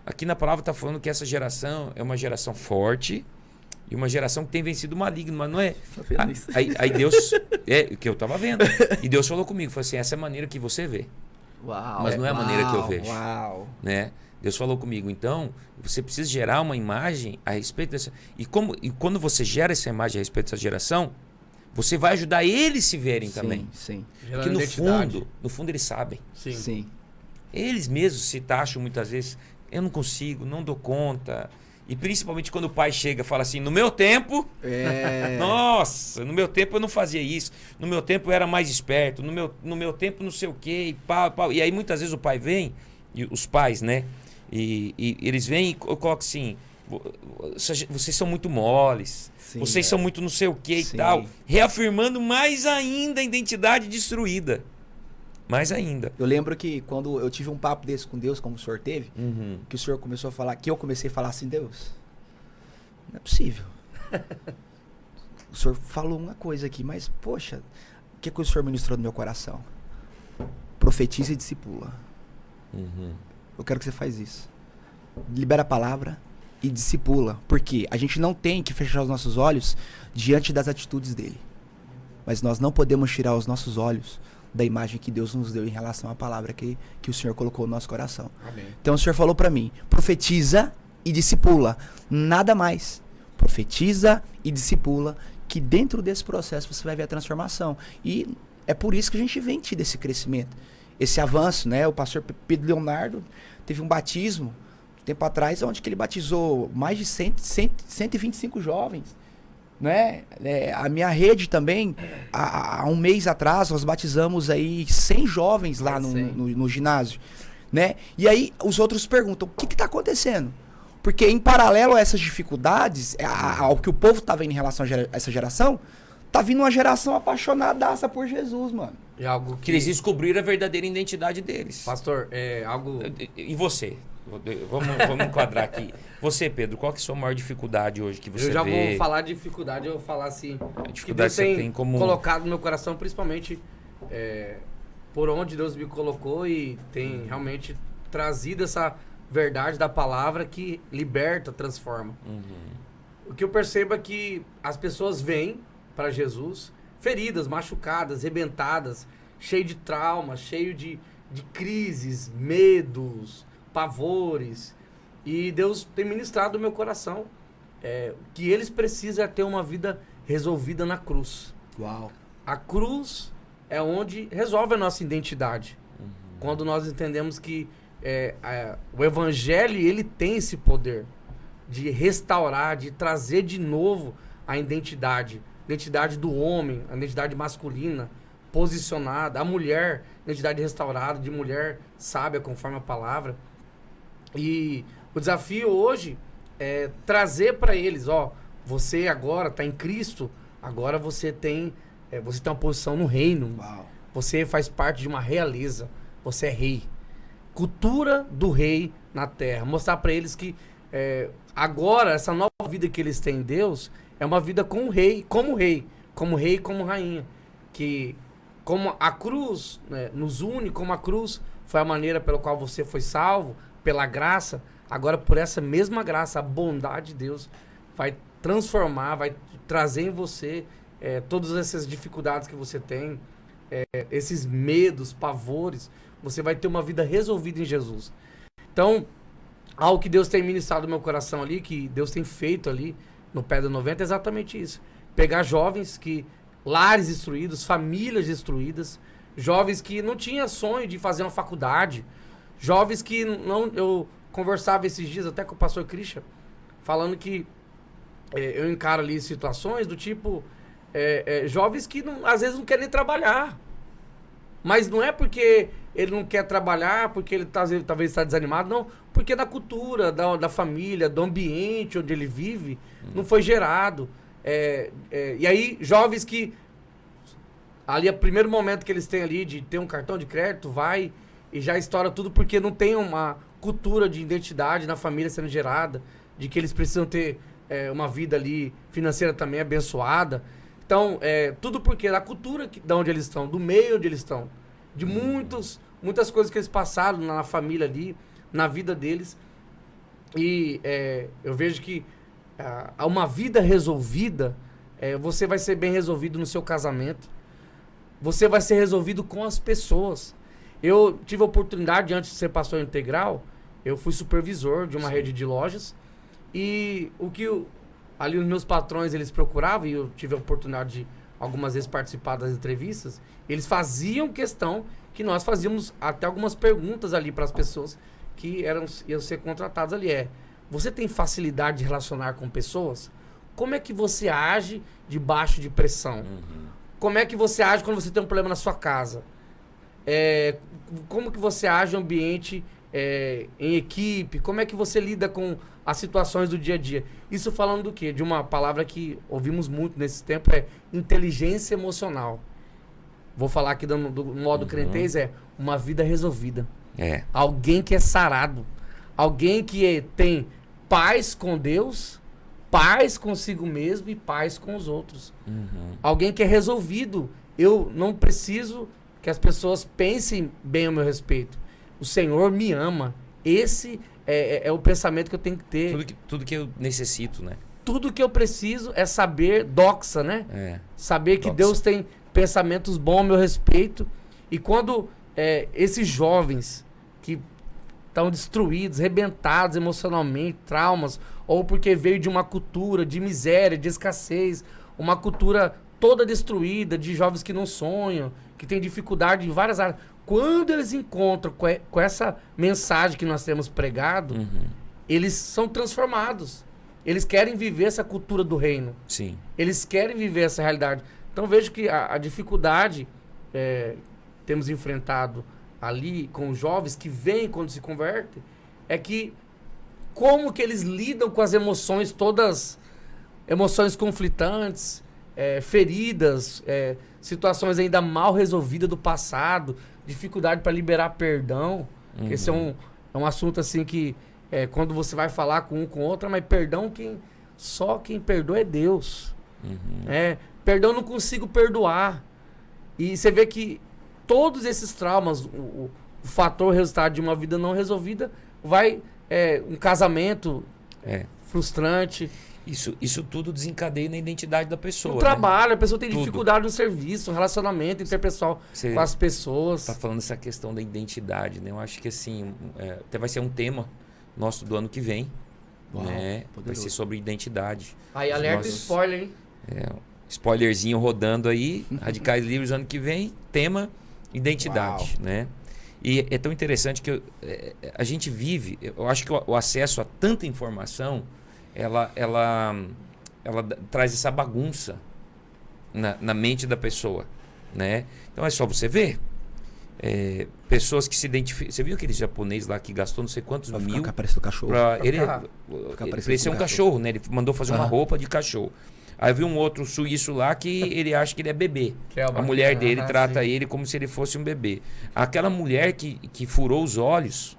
aqui na palavra está falando que essa geração é uma geração forte e uma geração que tem vencido o maligno, mas não é. Aí Deus, o que eu estava vendo, e Deus falou comigo, falou assim: essa é a maneira que você vê. Uau, mas não é a maneira que eu vejo. Uau. Né? Deus falou comigo, então você precisa gerar uma imagem a respeito dessa... E quando você gera essa imagem a respeito dessa geração, você vai ajudar eles se verem também. Sim. Porque no fundo eles sabem. Sim. Eles mesmos se taxam muitas vezes, eu não consigo, não dou conta. E principalmente quando o pai chega e fala assim, no meu tempo, nossa, no meu tempo eu não fazia isso, no meu tempo eu era mais esperto, no meu tempo não sei o quê, e pau. E aí muitas vezes o pai vem, e os pais, né? E eles vêm e colocam assim, vocês são muito moles, vocês são muito não sei o que e tal, reafirmando mais ainda a identidade destruída. Mais ainda. Eu lembro que quando eu tive um papo desse com Deus, como o senhor teve, que o senhor começou a falar, que eu comecei a falar assim, Deus, não é possível. O senhor falou uma coisa aqui, mas poxa, o que o senhor ministrou no meu coração? Profetiza e discipula. Eu quero que você faz isso. Libera a palavra e discipula. Porque a gente não tem que fechar os nossos olhos diante das atitudes dele. Mas nós não podemos tirar os nossos olhos da imagem que Deus nos deu em relação à palavra que o Senhor colocou no nosso coração. Amém. Então o Senhor falou para mim, profetiza e discipula. Nada mais. Profetiza e discipula, que dentro desse processo você vai ver a transformação. E é por isso que a gente vem tido esse crescimento. Esse avanço, né? O pastor Pedro Leonardo teve um batismo tempo atrás, onde que ele batizou mais de 125 jovens, né? A minha rede também, há um mês atrás, nós batizamos aí 100 jovens lá no ginásio, né? E aí os outros perguntam, o que está acontecendo? Porque em paralelo a essas dificuldades, ao que o povo está vendo em relação a essa geração, tá vindo uma geração apaixonadaça por Jesus, mano. É algo que eles descobriram a verdadeira identidade deles. Pastor, é algo... E você? Vamos enquadrar aqui. Você, Pedro, qual que é a sua maior dificuldade hoje que você vê? Eu já vou falar de dificuldade, eu vou falar assim... A dificuldade que Deus tem como... colocado no meu coração, principalmente por onde Deus me colocou e tem realmente trazido essa verdade da palavra que liberta, transforma. O que eu percebo é que as pessoas vêm para Jesus feridas, machucadas, rebentadas, cheio de traumas, cheio de crises, medos, pavores. E Deus tem ministrado no meu coração que eles precisam ter uma vida resolvida na cruz. Uau. A cruz é onde resolve a nossa identidade. Quando nós entendemos que o evangelho, ele tem esse poder de restaurar, de trazer de novo a identidade do homem, a identidade masculina, posicionada, a mulher, identidade restaurada, de mulher sábia, conforme a palavra. E o desafio hoje é trazer para eles, você agora está em Cristo, agora você tem uma posição no reino. Uau. Você faz parte de uma realeza, você é rei. Cultura do rei na terra. Mostrar para eles que agora, essa nova vida que eles têm em Deus, é uma vida com o rei, como rainha. Que como a cruz, né, nos une, como a cruz foi a maneira pela qual você foi salvo, pela graça, agora por essa mesma graça, a bondade de Deus vai transformar, vai trazer em você todas essas dificuldades que você tem, esses medos, pavores, você vai ter uma vida resolvida em Jesus. Então, algo que Deus tem ministrado no meu coração ali, que Deus tem feito ali no Pedra 90, é exatamente isso. Pegar jovens lares destruídos, famílias destruídas, jovens que não tinham sonho de fazer uma faculdade, Jovens que não... Eu conversava esses dias até com o pastor Christian, falando que eu encaro ali situações do tipo... jovens que às vezes não querem trabalhar. Mas não é porque ele não quer trabalhar, porque ele talvez está desanimado, não. Porque da cultura, da família, do ambiente onde ele vive, não foi gerado. E aí, jovens que... Ali, é o primeiro momento que eles têm ali de ter um cartão de crédito, vai e já estoura tudo porque não tem uma cultura de identidade na família sendo gerada, de que eles precisam ter uma vida ali financeira também abençoada. Então, tudo porque da cultura de onde eles estão, do meio onde eles estão, de muitas coisas que eles passaram na família ali, na vida deles. E eu vejo que uma vida resolvida, você vai ser bem resolvido no seu casamento. Você vai ser resolvido com as pessoas. Eu tive a oportunidade, antes de ser pastor integral, eu fui supervisor de uma rede de lojas. E o que ali os meus patrões, eles procuravam, e eu tive a oportunidade de algumas vezes participar das entrevistas, eles faziam questão que nós fazíamos até algumas perguntas ali para as pessoas que iam ser contratadas ali. Você tem facilidade de relacionar com pessoas? Como é que você age debaixo de pressão? Como é que você age quando você tem um problema na sua casa? Como que você age no ambiente em equipe? Como é que você lida com as situações do dia a dia? Isso falando do quê? De uma palavra que ouvimos muito nesse tempo, inteligência emocional. Vou falar aqui do modo crentez, uma vida resolvida. Alguém que é sarado. Alguém que tem paz com Deus, paz consigo mesmo e paz com os outros. Alguém que é resolvido. Eu não preciso que as pessoas pensem bem ao meu respeito. O Senhor me ama. Esse é o pensamento que eu tenho que ter. Tudo que eu necessito, né? Tudo que eu preciso é saber, doxa, né? Saber que Deus tem pensamentos bons ao meu respeito. E quando esses jovens que estão destruídos, rebentados emocionalmente, traumas, ou porque veio de uma cultura de miséria, de escassez, uma cultura toda destruída, de jovens que não sonham, que tem dificuldade em várias áreas. Quando eles encontram com essa mensagem que nós temos pregado, eles são transformados. Eles querem viver essa cultura do reino. Sim. Eles querem viver essa realidade. Então vejo que a dificuldade temos enfrentado ali com os jovens que vêm quando se convertem, é que como que eles lidam com as emoções todas, emoções conflitantes, feridas, situações ainda mal resolvidas do passado, dificuldade para liberar perdão. Esse é um assunto assim que quando você vai falar com um com outro, mas perdão, só quem perdoa é Deus. Perdão eu não consigo perdoar. E você vê que todos esses traumas, o fator resultado de uma vida não resolvida, vai um casamento frustrante. Isso tudo desencadeia na identidade da pessoa. No trabalho, né? A pessoa tem dificuldade no serviço, no relacionamento interpessoal com as pessoas. Tá falando essa questão da identidade, né? Eu acho que assim, até vai ser um tema nosso do ano que vem. Uau, né? Vai ser sobre identidade. Aí, alerta spoiler, hein? Spoilerzinho rodando aí. Radicais Livres ano que vem, tema identidade, né? E é tão interessante que a gente vive, eu acho que o acesso a tanta informação, ela traz essa bagunça na mente da pessoa, né? Então é só você ver. Pessoas que se identificam. Você viu aquele japonês lá que gastou não sei quantos mil pra parecer um cachorro. Ele ser um cachorro, né? Ele mandou fazer uma roupa de cachorro. Aí eu vi um outro suíço lá que ele acha que ele é bebê. A mulher dele trata ele como se ele fosse um bebê. Aquela mulher que furou os olhos.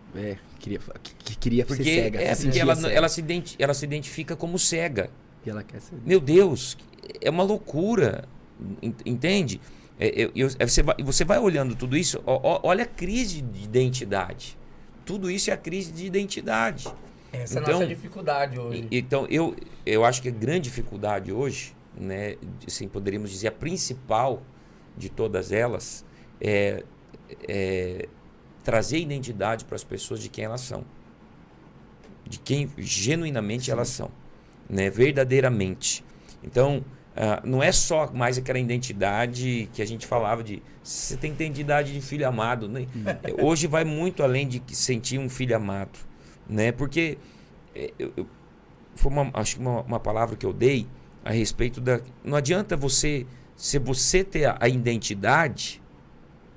Queria ser cega. Porque ela se identifica como cega. E ela quer ser. Meu Deus, é uma loucura. Entende? Você vai olhando tudo isso, olha a crise de identidade. Tudo isso é a crise de identidade. Essa é a nossa dificuldade hoje. Então, eu acho que a grande dificuldade hoje, né, assim, poderíamos dizer, a principal de todas elas, é trazer identidade para as pessoas de quem elas são. De quem genuinamente elas são. Né, verdadeiramente. Então, não é só mais aquela identidade que a gente falava de você tem que ter identidade de filho amado, né? Hoje vai muito além de sentir um filho amado, né? Porque foi acho que uma palavra que eu dei a respeito da... Não adianta você, se você ter a identidade,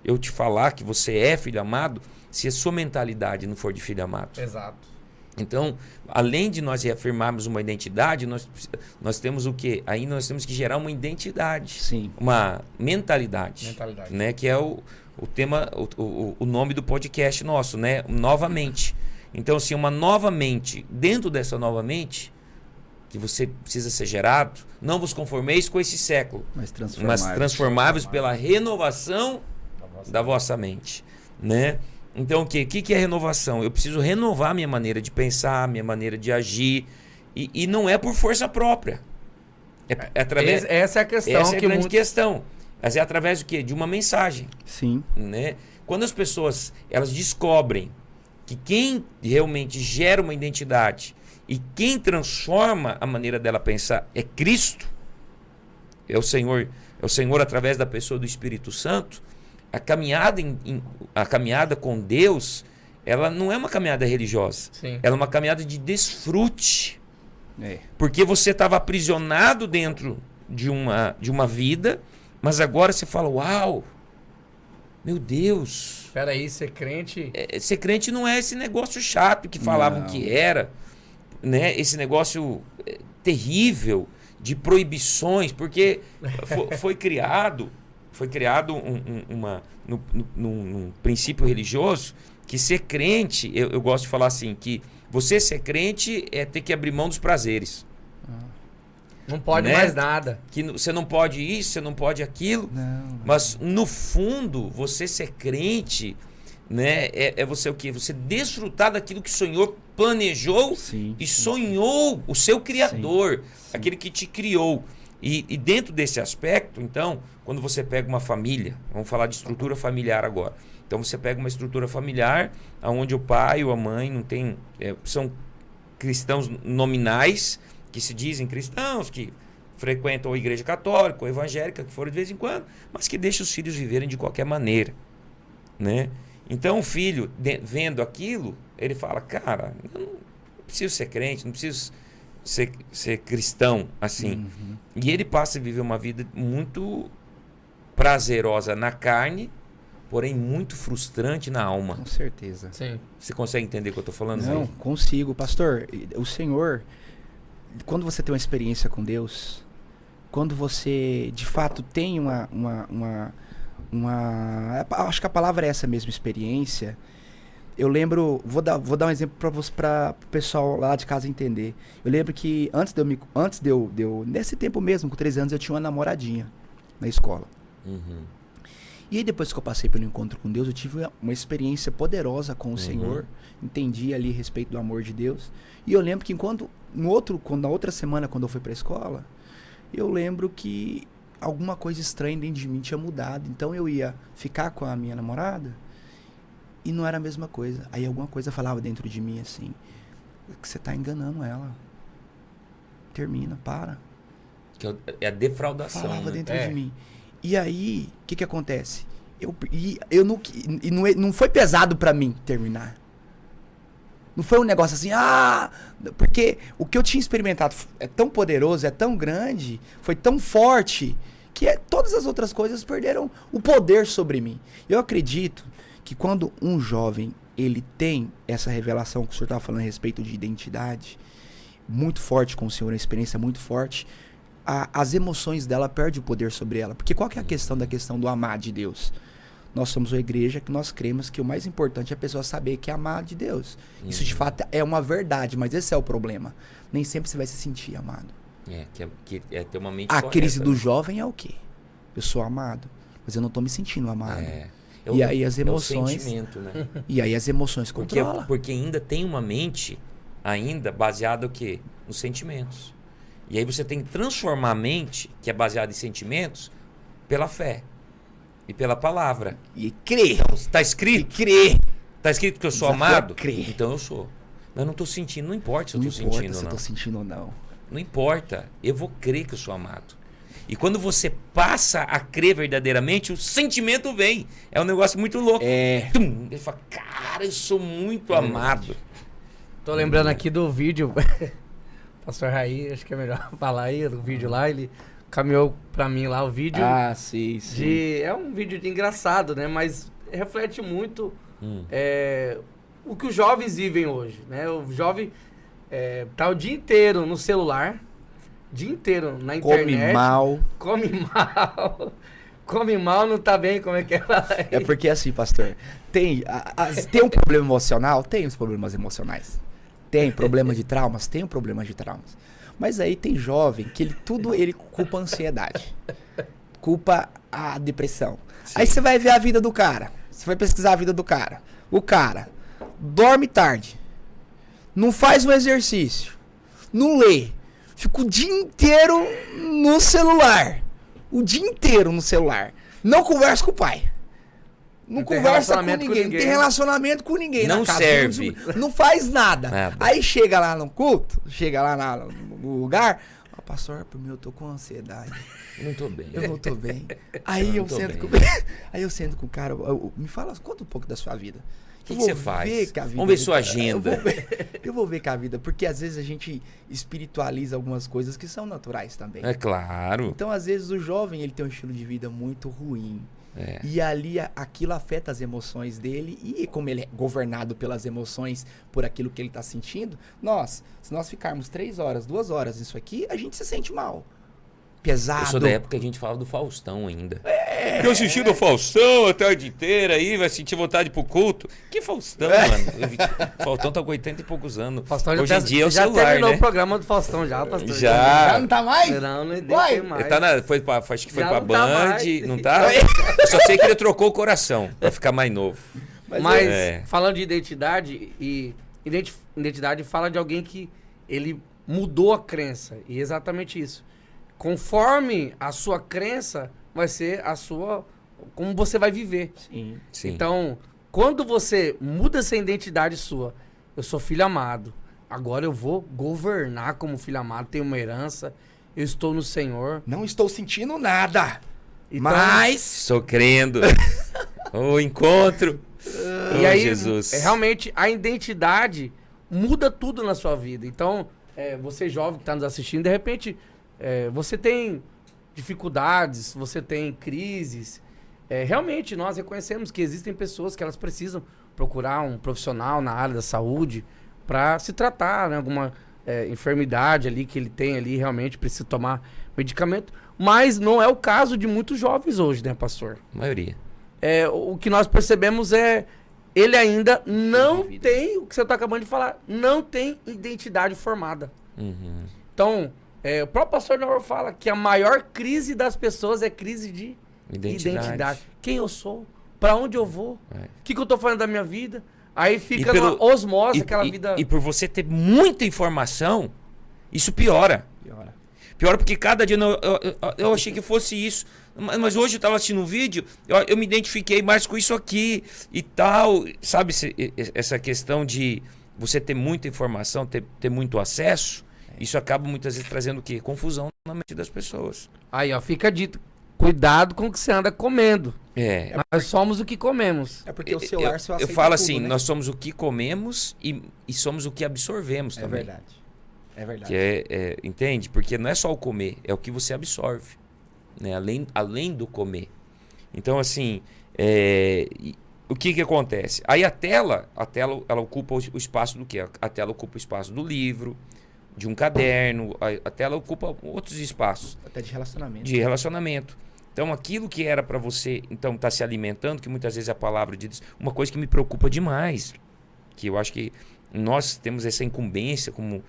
eu te falar que você é filho amado, se a sua mentalidade não for de filho amado. Exato. Então, além de nós reafirmarmos uma identidade, nós temos o quê? Aí nós temos que gerar uma identidade. Sim. Uma mentalidade. Né? Que é o tema, o nome do podcast nosso, né? Novamente. Então, assim, uma nova mente. Dentro dessa nova mente, que você precisa ser gerado, não vos conformeis com esse século, mas transformáveis pela renovação da vossa mente. Né? Então, o que é renovação? Eu preciso renovar minha maneira de pensar, minha maneira de agir. E não é por força própria. É através, essa é a questão. Essa é a grande questão. Mas é através do quê? De uma mensagem. Sim. Né? Quando as pessoas elas descobrem que quem realmente gera uma identidade e quem transforma a maneira dela pensar é Cristo, é o Senhor através da pessoa do Espírito Santo, a caminhada com Deus, ela não é uma caminhada religiosa. Sim. Ela é uma caminhada de desfrute. É. Porque você estava aprisionado dentro de uma vida, mas agora você fala, uau, meu Deus. Espera aí, ser crente... Ser crente não é esse negócio chato que falavam que era, né? Esse negócio terrível de proibições, porque foi criado num princípio religioso que ser crente, eu gosto de falar assim, que você ser crente é ter que abrir mão dos prazeres. Não pode, né? Mais nada. Que você não pode isso, você não pode aquilo. Não. Mas no fundo, você ser crente, né, é você o quê? Você desfrutar daquilo que o Senhor planejou e sonhou, o seu Criador, aquele que te criou. E dentro desse aspecto, então, quando você pega uma família, vamos falar de estrutura familiar agora. Então você pega uma estrutura familiar onde o pai ou a mãe não tem, são cristãos nominais, que se dizem cristãos, que frequentam a igreja católica ou evangélica, que foram de vez em quando, mas que deixam os filhos viverem de qualquer maneira. Né? Então o filho, vendo aquilo, ele fala, cara, eu não preciso ser crente, não preciso ser cristão assim. Uhum. E ele passa a viver uma vida muito prazerosa na carne, porém muito frustrante na alma. Com certeza. Sim. Você consegue entender o que eu estou falando? Não, consigo. Pastor, o Senhor, quando você tem uma experiência com Deus, quando você de fato tem acho que a palavra é essa mesma, experiência. Eu lembro, vou dar um exemplo para o pessoal lá de casa entender. Eu lembro que antes de eu nesse tempo mesmo, com 13 anos, eu tinha uma namoradinha na escola. Uhum. E aí depois que eu passei pelo encontro com Deus, eu tive uma experiência poderosa com o Senhor. Entendi ali a respeito do amor de Deus. E eu lembro que na outra semana, quando eu fui para a escola, eu lembro que alguma coisa estranha dentro de mim tinha mudado. Então eu ia ficar com a minha namorada e não era a mesma coisa. Aí alguma coisa falava dentro de mim assim, que você tá enganando ela. Termina, para. Que é a defraudação. Falava né? dentro de mim. E aí, o que acontece? Não foi pesado pra mim terminar. Não foi um negócio assim, porque o que eu tinha experimentado é tão poderoso, é tão grande, foi tão forte, que todas as outras coisas perderam o poder sobre mim. Eu acredito que quando um jovem, ele tem essa revelação que o senhor estava falando a respeito de identidade, muito forte com o senhor, uma experiência muito forte, as emoções dela perdem o poder sobre ela. Porque qual que é a questão do amar de Deus? Nós somos uma igreja que nós cremos que o mais importante é a pessoa saber que é amar de Deus. Isso de fato é uma verdade, mas esse é o problema. Nem sempre você vai se sentir amado. Que é ter uma mente a correta, crise do jovem é o quê? Eu sou amado, mas eu não estou me sentindo amado. E aí as emoções... É o sentimento, né? E aí as emoções controlam. Porque ainda tem uma mente baseada o quê? Nos sentimentos. E aí você tem que transformar a mente, que é baseada em sentimentos, pela fé e pela palavra. E crer. Então, está escrito? E crer. Está escrito que eu sou Desafio amado? crer. Então eu sou. Mas eu não estou sentindo. Não importa se eu estou sentindo ou não. Se eu estou sentindo ou não. Não importa. Eu vou crer que eu sou amado. E quando você passa a crer verdadeiramente, o sentimento vem. É um negócio muito louco. Tum, ele fala, cara, eu sou muito amado. Tô lembrando aqui do vídeo, Pastor Raí, acho que é melhor falar aí, do vídeo lá, ele caminhou pra mim lá o vídeo. Ah, sim. É um vídeo engraçado, né? Mas reflete muito o que os jovens vivem hoje, né? O jovem tá o dia inteiro no celular, dia inteiro na internet. Come mal, não tá bem, como é que é? É porque assim, pastor, tem um problema emocional? Tem os problemas emocionais. Tem problema de traumas? Tem problemas de traumas. Mas aí tem jovem que ele culpa a ansiedade, culpa a depressão. Sim. Aí você vai ver a vida do cara, você vai pesquisar a vida do cara. O cara dorme tarde, não faz um exercício, não lê, fica o dia inteiro no celular. O dia inteiro no celular. Não conversa com o pai. Não conversa com ninguém. Não tem relacionamento com ninguém. Não serve. Não faz nada. Aí chega lá no culto, chega lá no lugar. Pastor, por mim eu tô com ansiedade. Eu não tô bem. Eu não tô bem. Aí eu sento com o cara. Me fala, conta um pouco da sua vida. O que você faz? Vamos ver sua agenda. Eu vou ver com a vida, porque às vezes a gente espiritualiza algumas coisas que são naturais também. É claro. Então, às vezes, o jovem ele tem um estilo de vida muito ruim. E ali aquilo afeta as emoções dele. E como ele é governado pelas emoções, por aquilo que ele está sentindo, se nós ficarmos 3 horas, 2 horas nisso aqui, a gente se sente mal. Pesado. Eu sou da época que a gente falava do Faustão ainda. Eu assisti do Faustão a tarde inteira aí, vai sentir vontade pro culto. Que Faustão, mano? O Faustão tá com 80 e poucos anos. Faustão hoje em dia é o já celular, terminou né? o programa do Faustão já, pastor. Já não tá mais? Não tem mais. Acho que foi pra não Band, tá não tá? Eu só sei que ele trocou o coração pra ficar mais novo. Mas falando de identidade, identidade fala de alguém que ele mudou a crença. E é exatamente isso. Conforme a sua crença, vai ser como você vai viver. Sim. Então, quando você muda essa identidade sua, eu sou filho amado, agora eu vou governar como filho amado, tenho uma herança, eu estou no Senhor. Não estou sentindo nada, então, mas... Estou crendo. O encontro. E aí, Jesus. Realmente, a identidade muda tudo na sua vida. Então, você jovem que está nos assistindo, de repente... você tem dificuldades, você tem crises. Realmente, nós reconhecemos que existem pessoas que elas precisam procurar um profissional na área da saúde para se tratar, né? Alguma enfermidade ali que ele tem ali, realmente precisa tomar medicamento. Mas não é o caso de muitos jovens hoje, né, pastor? A maioria. O que nós percebemos ele ainda não tem, o que você está acabando de falar, não tem identidade formada. Uhum. Então... o próprio pastor Naor fala que a maior crise das pessoas é crise de identidade. Quem eu sou? Pra onde eu vou? O que eu tô fazendo da minha vida? Aí fica numa osmose aquela vida... E por você ter muita informação, isso piora. Piora porque cada dia... Eu achei que fosse isso. Mas hoje eu tava assistindo um vídeo, eu me identifiquei mais com isso aqui e tal. Sabe, essa questão de você ter muita informação, ter muito acesso... Isso acaba muitas vezes trazendo o quê? Confusão na mente das pessoas. Aí, fica dito. Cuidado com o que você anda comendo. Nós somos o que comemos. É porque o celular só aceita eu falo tudo, assim, né? nós somos o que comemos e somos o que absorvemos também. É verdade. Que entende? Porque não é só o comer, é o que você absorve. Né? Além do comer. Então, assim, o que acontece? Aí a tela ela ocupa o espaço do quê? A tela ocupa o espaço do livro, de um caderno, a tela ocupa outros espaços. Até de relacionamento. De relacionamento. Então, aquilo que era para você, então, tá se alimentando, que muitas vezes é a palavra de Deus, uma coisa que me preocupa demais, que eu acho que nós temos essa incumbência, como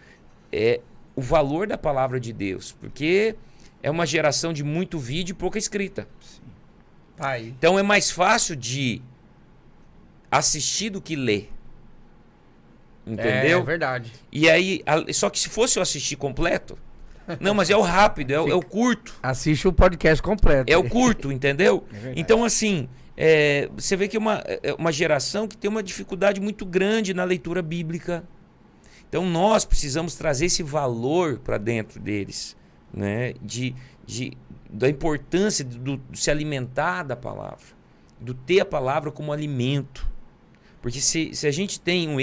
o valor da palavra de Deus, porque é uma geração de muito vídeo e pouca escrita. Sim. Então, é mais fácil de assistir do que ler. Entendeu? É verdade. E aí, só que se fosse eu assistir completo, não, mas é o rápido, é o curto. Assiste o podcast completo. É o curto, entendeu? verdade. Então, assim, você vê que é uma geração que tem uma dificuldade muito grande na leitura bíblica. Então, nós precisamos trazer esse valor para dentro deles, né? da importância do se alimentar da palavra, do ter a palavra como alimento. Porque se a gente tem um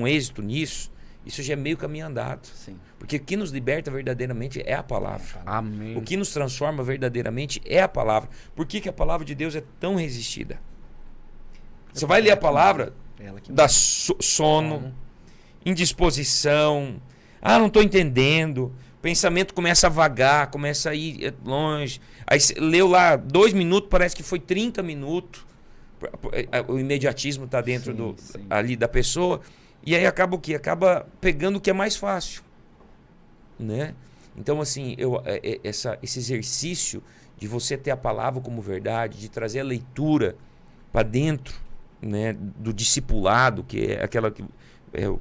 êxito nisso, isso já é meio caminho andado. Sim. Porque o que nos liberta verdadeiramente é a palavra. Amém. O que nos transforma verdadeiramente é a palavra. Por que a palavra de Deus é tão resistida? Você vai ler a palavra, dá sono, indisposição. Não estou entendendo. O pensamento começa a vagar, começa a ir longe. Aí você leu lá 2 minutos, parece que foi 30 minutos. O imediatismo está dentro ali da pessoa. E aí acaba o quê? Acaba pegando o que é mais fácil. Né? Então, assim, esse exercício de você ter a palavra como verdade, de trazer a leitura para dentro, né, do discipulado, que é aquela que...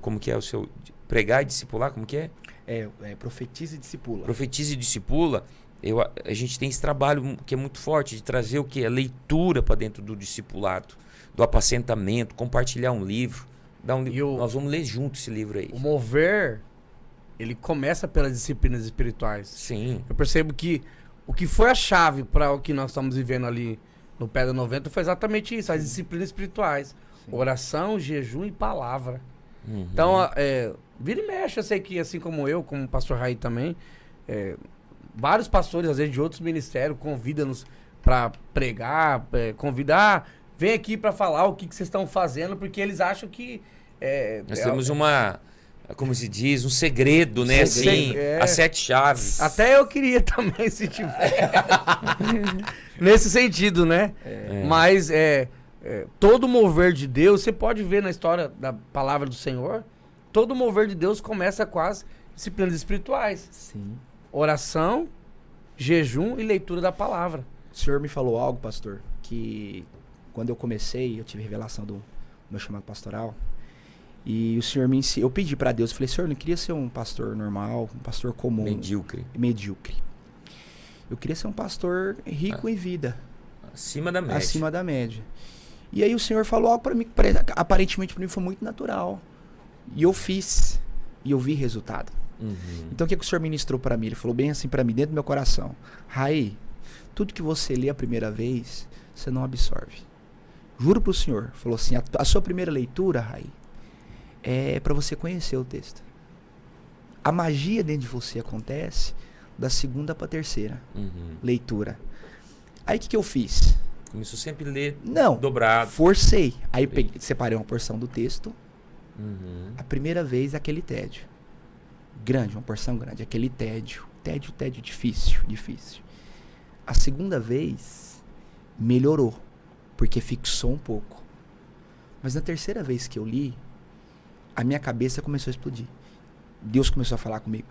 como que é o seu... Pregar e discipular, como que é? Profetiza e discipula. Profetiza e discipula. A gente tem esse trabalho que é muito forte, de trazer o que? A leitura para dentro do discipulado, do apacentamento, compartilhar um livro. Nós vamos ler junto esse livro aí. O mover, ele começa pelas disciplinas espirituais. Sim. Eu percebo que o que foi a chave para o que nós estamos vivendo ali no Pedra 90 foi exatamente isso, as disciplinas espirituais. Sim. Oração, jejum e palavra. Uhum. Então, vira e mexe, eu sei que assim como eu, como o pastor Raí também, vários pastores, às vezes de outros ministérios, convidam-nos para pregar, convidar, vem aqui para falar o que vocês estão fazendo, porque eles acham que... nós temos como se diz, um segredo, né? Assim, as 7 chaves. Até eu queria também, se tiver. Nesse sentido, né? Mas todo mover de Deus, você pode ver na história da palavra do Senhor, todo mover de Deus começa com as disciplinas espirituais. Sim. Oração, jejum e leitura da palavra. O senhor me falou algo, pastor, que quando eu comecei, eu tive revelação do meu chamado pastoral. E o senhor me ensinou. Eu pedi pra Deus, falei, senhor, eu não queria ser um pastor normal, um pastor comum. Medíocre. Eu queria ser um pastor rico em vida. Acima da média. Acima da média. E aí o senhor falou algo pra mim, aparentemente pra mim foi muito natural. E eu fiz. E eu vi resultado. Uhum. Então o que o senhor ministrou pra mim? Ele falou bem assim pra mim, dentro do meu coração. Raí, tudo que você lê a primeira vez, você não absorve. Juro pro senhor. Falou assim, a sua primeira leitura, Raí, é para você conhecer o texto. A magia dentro de você acontece da segunda para terceira leitura. Aí o que eu fiz? Começou sempre a ler dobrado. Forcei. Aí eu separei uma porção do texto. A primeira vez aquele tédio. Grande, uma porção grande. Aquele tédio. Tédio difícil. A segunda vez melhorou. Porque fixou um pouco. Mas na terceira vez que eu li, a minha cabeça começou a explodir. Deus começou a falar comigo.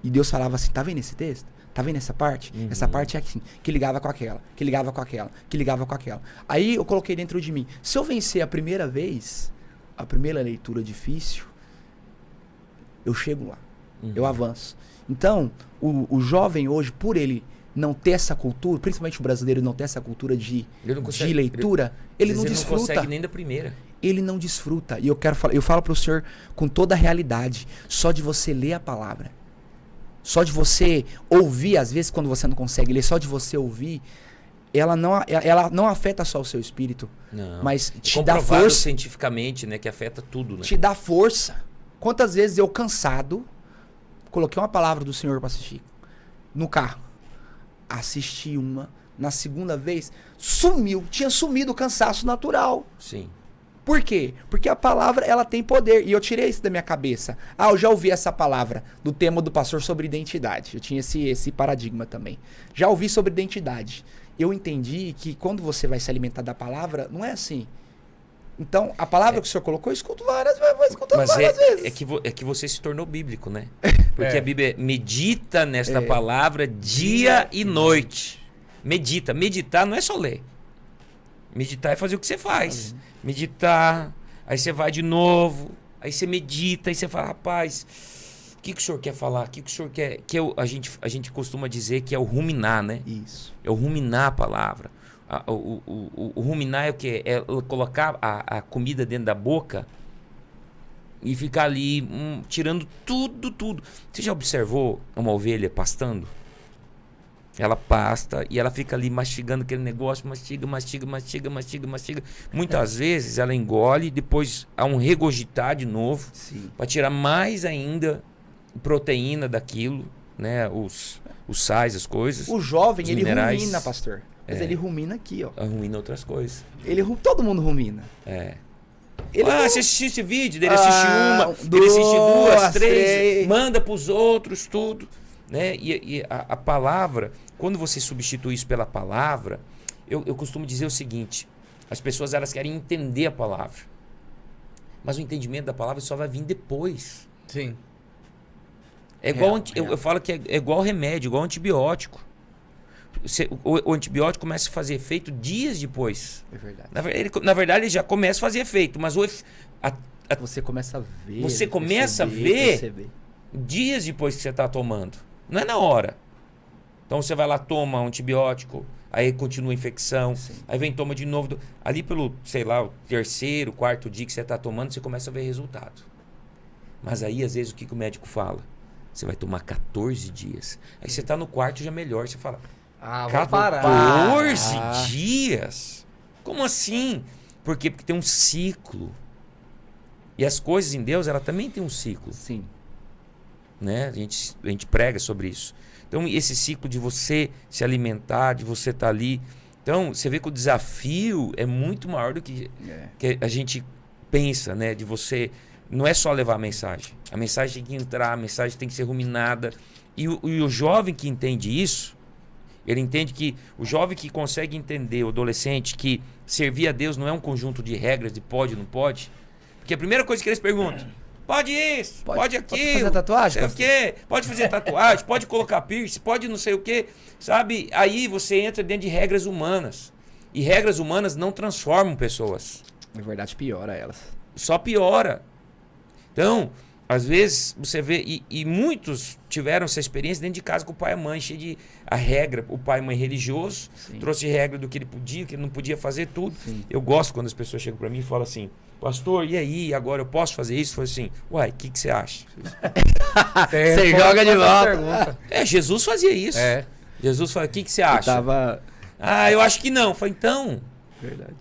E Deus falava assim, tá vendo esse texto? Tá vendo essa parte? Essa parte é assim, que ligava com aquela, que ligava com aquela, que ligava com aquela. Aí eu coloquei dentro de mim, se eu vencer a primeira vez, a primeira leitura difícil, eu chego lá, eu avanço. Então, o jovem hoje, por ele não ter essa cultura, principalmente o brasileiro não ter essa cultura de leitura, ele não desfruta. Ele não consegue nem da primeira. Ele não desfruta. E eu falo para o senhor com toda a realidade. Só de você ler a palavra. Só de você ouvir, às vezes quando você não consegue ler, só de você ouvir, ela não afeta só o seu espírito. Não. Mas te dá força. Cientificamente, né, que afeta tudo, né? Te dá força. Quantas vezes eu cansado, coloquei uma palavra do Senhor para assistir. No carro. Assisti uma. Na segunda vez, tinha sumido o cansaço natural. Sim. Por quê? Porque a palavra, ela tem poder. E eu tirei isso da minha cabeça. Eu já ouvi essa palavra do tema do pastor sobre identidade. Eu tinha esse paradigma também. Já ouvi sobre identidade. Eu entendi que quando você vai se alimentar da palavra, não é assim. Então, a palavra que o senhor colocou, eu escuto várias vezes. É que você se tornou bíblico, né? Porque a Bíblia medita nesta palavra dia e noite. Meditar não é só ler. Meditar é fazer o que você faz. Meditar, aí você vai de novo, aí você medita, aí você fala, rapaz, o que o senhor quer falar? O que o senhor quer? A gente costuma dizer que é o ruminar, né? Isso. É o ruminar a palavra. O ruminar é o quê? É colocar a comida dentro da boca e ficar ali tirando tudo. Você já observou uma ovelha pastando? Ela pasta e ela fica ali mastigando aquele negócio, mastiga. Muitas vezes ela engole, depois há um regurgitar de novo, para tirar mais ainda proteína daquilo, né? Os sais, as coisas. O jovem, ele minerais. rumina, pastor. Mas ele rumina aqui, ó. Rumina outras coisas. Todo mundo rumina. Você assistiu esse vídeo, dele assiste ele assiste duas, três, manda pros outros, tudo. Né? E a palavra, quando você substitui isso pela palavra, eu costumo dizer o seguinte: as pessoas elas querem entender a palavra, mas o entendimento da palavra só vai vir depois. Sim. É igual eu falo que é igual remédio, igual antibiótico. O antibiótico começa a fazer efeito dias depois. É verdade. Na verdade, ele já começa a fazer efeito, mas você começa a ver. Você começa a ver dias depois que você está tomando. Não é na hora. Então você vai lá, toma um antibiótico, aí continua a infecção, aí vem toma de novo. Ali pelo, sei lá, o terceiro, quarto dia que você está tomando, você começa a ver resultado. Mas aí, às vezes, o que o médico fala? Você vai tomar 14 dias. Aí você está no quarto já melhor. Você fala, vou parar. 14 dias? Como assim? Por quê? Porque tem um ciclo. E as coisas em Deus, ela também tem um ciclo. Sim. Né? A gente prega sobre isso. Então, esse ciclo de você se alimentar, de você estar ali. Então, você vê que o desafio é muito maior do que a gente pensa, né? De você... Não é só levar a mensagem. A mensagem tem que entrar, a mensagem tem que ser ruminada. E o jovem que entende isso, ele entende que o jovem que consegue entender, o adolescente, que servir a Deus não é um conjunto de regras de pode ou não pode. Porque a primeira coisa que eles perguntam: pode isso, pode aquilo. Pode fazer tatuagem? Não sei o quê. Pode fazer tatuagem, pode colocar piercing, pode não sei o quê. Sabe? Aí você entra dentro de regras humanas. E regras humanas não transformam pessoas. Na verdade, piora elas. Só piora. Então, às vezes, você vê... E muitos tiveram essa experiência dentro de casa com o pai e a mãe, cheio de a regra. O pai e a mãe religioso, trouxe regra do que ele podia, que ele não podia fazer tudo. Sim. Eu gosto quando as pessoas chegam para mim e falam assim: pastor, e aí, agora eu posso fazer isso? Foi assim: uai, o que você acha? Você joga de volta. Jesus fazia isso. Jesus fala: o que você acha? Eu acho que não. Falei, então... Verdade.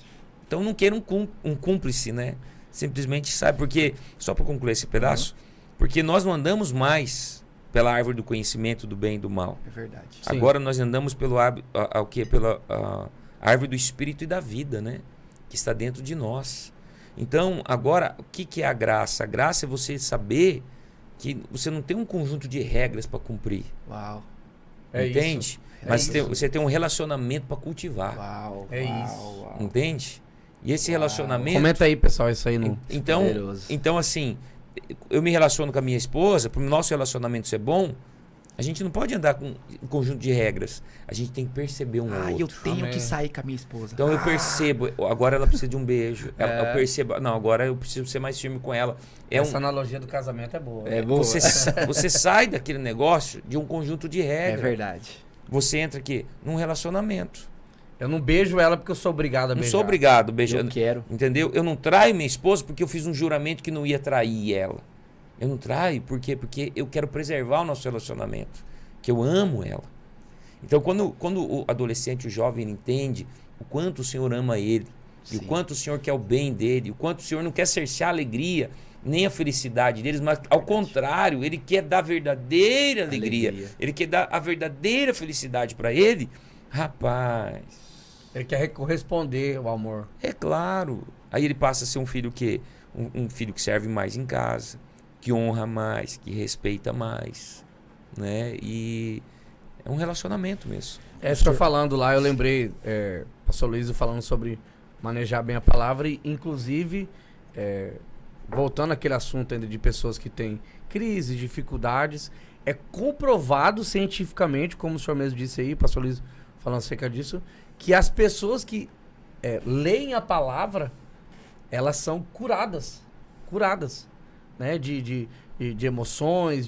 Então não queira um cúmplice, né? Simplesmente sabe, porque, só para concluir esse pedaço, porque nós não andamos mais pela árvore do conhecimento do bem e do mal. É verdade. Agora nós andamos pela árvore do espírito e da vida, né? Que está dentro de nós. Então, agora, o que é a graça? A graça é você saber que você não tem um conjunto de regras para cumprir. Uau. Entende? Isso. Mas você tem um relacionamento para cultivar. Uau. Isso. Entende? E esse relacionamento... Comenta aí, pessoal, isso aí no... Então, assim, eu me relaciono com a minha esposa, para o nosso relacionamento ser bom, a gente não pode andar com um conjunto de regras. A gente tem que perceber um outro. Eu tenho que sair com a minha esposa. Então eu percebo, agora ela precisa de um beijo. Eu percebo, não, agora eu preciso ser mais firme com ela. Essa analogia do casamento é boa. É boa. Você sai daquele negócio de um conjunto de regras. É verdade. Você entra aqui num relacionamento. Eu não beijo ela porque eu sou obrigado a beijar. Não sou obrigado a beijar. Eu quero. Entendeu? Eu não traio minha esposa porque eu fiz um juramento que não ia trair ela. Eu não traio porque eu quero preservar o nosso relacionamento. Que eu amo ela. Então, quando o adolescente, o jovem, entende o quanto o Senhor ama ele, e o quanto o Senhor quer o bem dele, o quanto o Senhor não quer cercear a alegria, nem a felicidade deles, mas ao contrário, ele quer dar verdadeira alegria. Ele quer dar a verdadeira felicidade para ele. Rapaz... Ele quer corresponder ao amor. É claro. Aí ele passa a ser um filho que... Um filho que serve mais em casa, que honra mais, que respeita mais, né? E é um relacionamento mesmo. O senhor falando lá, eu lembrei, pastor Luiz falando sobre manejar bem a palavra, e inclusive, voltando àquele assunto ainda de pessoas que têm crises, dificuldades, é comprovado cientificamente, como o senhor mesmo disse aí, pastor Luiz falando acerca disso, que as pessoas que leem a palavra, elas são curadas, né? De emoções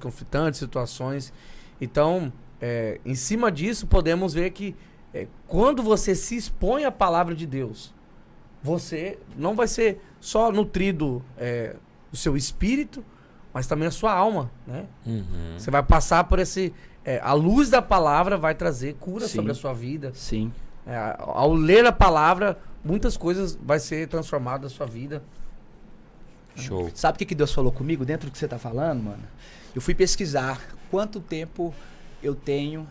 conflitantes, situações. Então, em cima disso, podemos ver que quando você se expõe à palavra de Deus, você não vai ser só nutrido o seu espírito, mas também a sua alma, né? Uhum. Você vai passar por esse a luz da palavra vai trazer cura Sim. sobre a sua vida. Sim. Ao ler a palavra, muitas coisas vai ser transformada na sua vida. Show. Sabe o que Deus falou comigo dentro do que você tá falando, mano? Eu fui pesquisar quanto tempo eu tenho,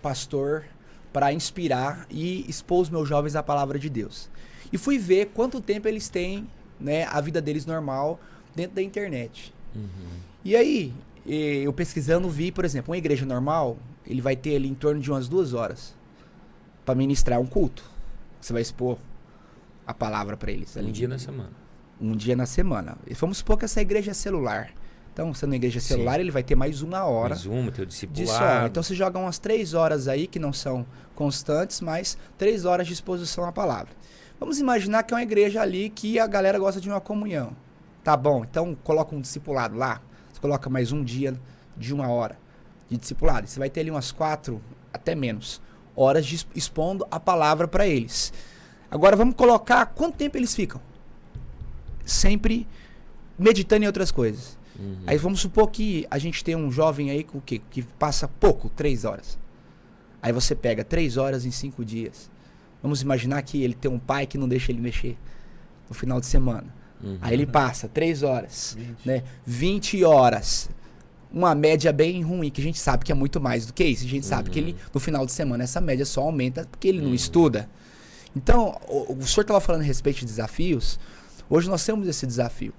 pastor, para inspirar e expor os meus jovens à palavra de Deus. E fui ver quanto tempo eles têm, né, a vida deles normal dentro da internet. E aí, eu pesquisando vi, por exemplo, uma igreja normal, ele vai ter ali em torno de umas 2 horas para ministrar um culto. Você vai expor a palavra para eles. Um dia na semana. Um dia na semana. E vamos supor que essa igreja é celular. Então, sendo uma igreja celular, ele vai ter mais 1 hora. Mais uma, teu De discipulado. som. Então você joga umas 3 horas aí, que não são constantes, mas 3 horas de exposição à palavra. Vamos imaginar que é uma igreja ali que a galera gosta de uma comunhão. Tá bom, então coloca um discipulado lá. Você coloca mais um dia de 1 hora de discipulado. Você vai ter ali umas 4, até menos, horas de expondo a palavra para eles. Agora vamos colocar quanto tempo eles ficam. Sempre meditando em outras coisas. Aí vamos supor que a gente tem um jovem aí que passa pouco, 3 horas. Aí você pega 3 horas em 5 dias. Vamos imaginar que ele tem um pai que não deixa ele mexer no final de semana. Aí ele passa 3 horas, 20 horas. Uma média bem ruim, que a gente sabe que é muito mais do que isso. A gente sabe que ele, no final de semana, essa média só aumenta porque ele não estuda. Então, o senhor estava falando a respeito de desafios. Hoje nós temos esse desafio.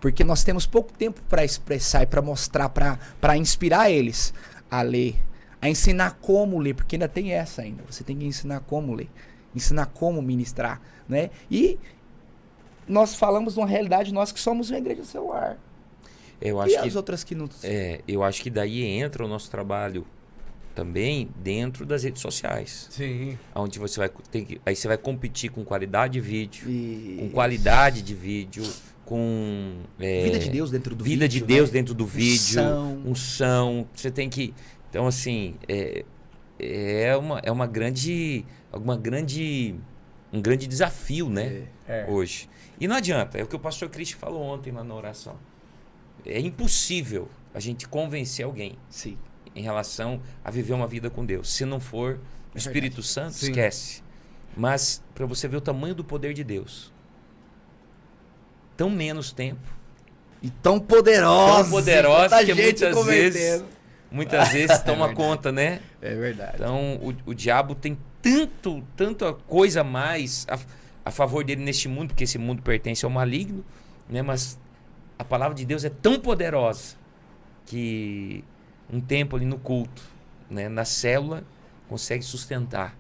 Porque nós temos pouco tempo para expressar e para mostrar, para inspirar eles a ler, a ensinar como ler, porque ainda tem essa ainda. Você tem que ensinar como ler, ensinar como ministrar, né? E nós falamos de uma realidade, nós que somos uma igreja celular. Eu acho E que, as outras que não... eu acho que daí entra o nosso trabalho também dentro das redes sociais. Sim. Onde você vai aí você vai competir com qualidade de vídeo, com Isso. qualidade de vídeo, com Vida de Deus dentro do vida vídeo, de Deus né? dentro do vídeo, Unção. unção. Você tem que, então assim, um grande desafio, né? Hoje. E não adianta, é o que o pastor Cristian falou ontem lá na oração. É impossível a gente convencer alguém Sim. em relação a viver uma vida com Deus. Se não for o Espírito Santo, Sim. esquece. Mas para você ver o tamanho do poder de Deus. Tão menos tempo. E tão poderosa. Tão poderosa tanta que gente muitas vezes toma verdade. conta, né? É verdade. Então o diabo tem tanta coisa a mais a favor dele neste mundo, porque esse mundo pertence ao maligno, né? Mas a palavra de Deus é tão poderosa que um tempo ali no culto, né? Na célula, consegue sustentar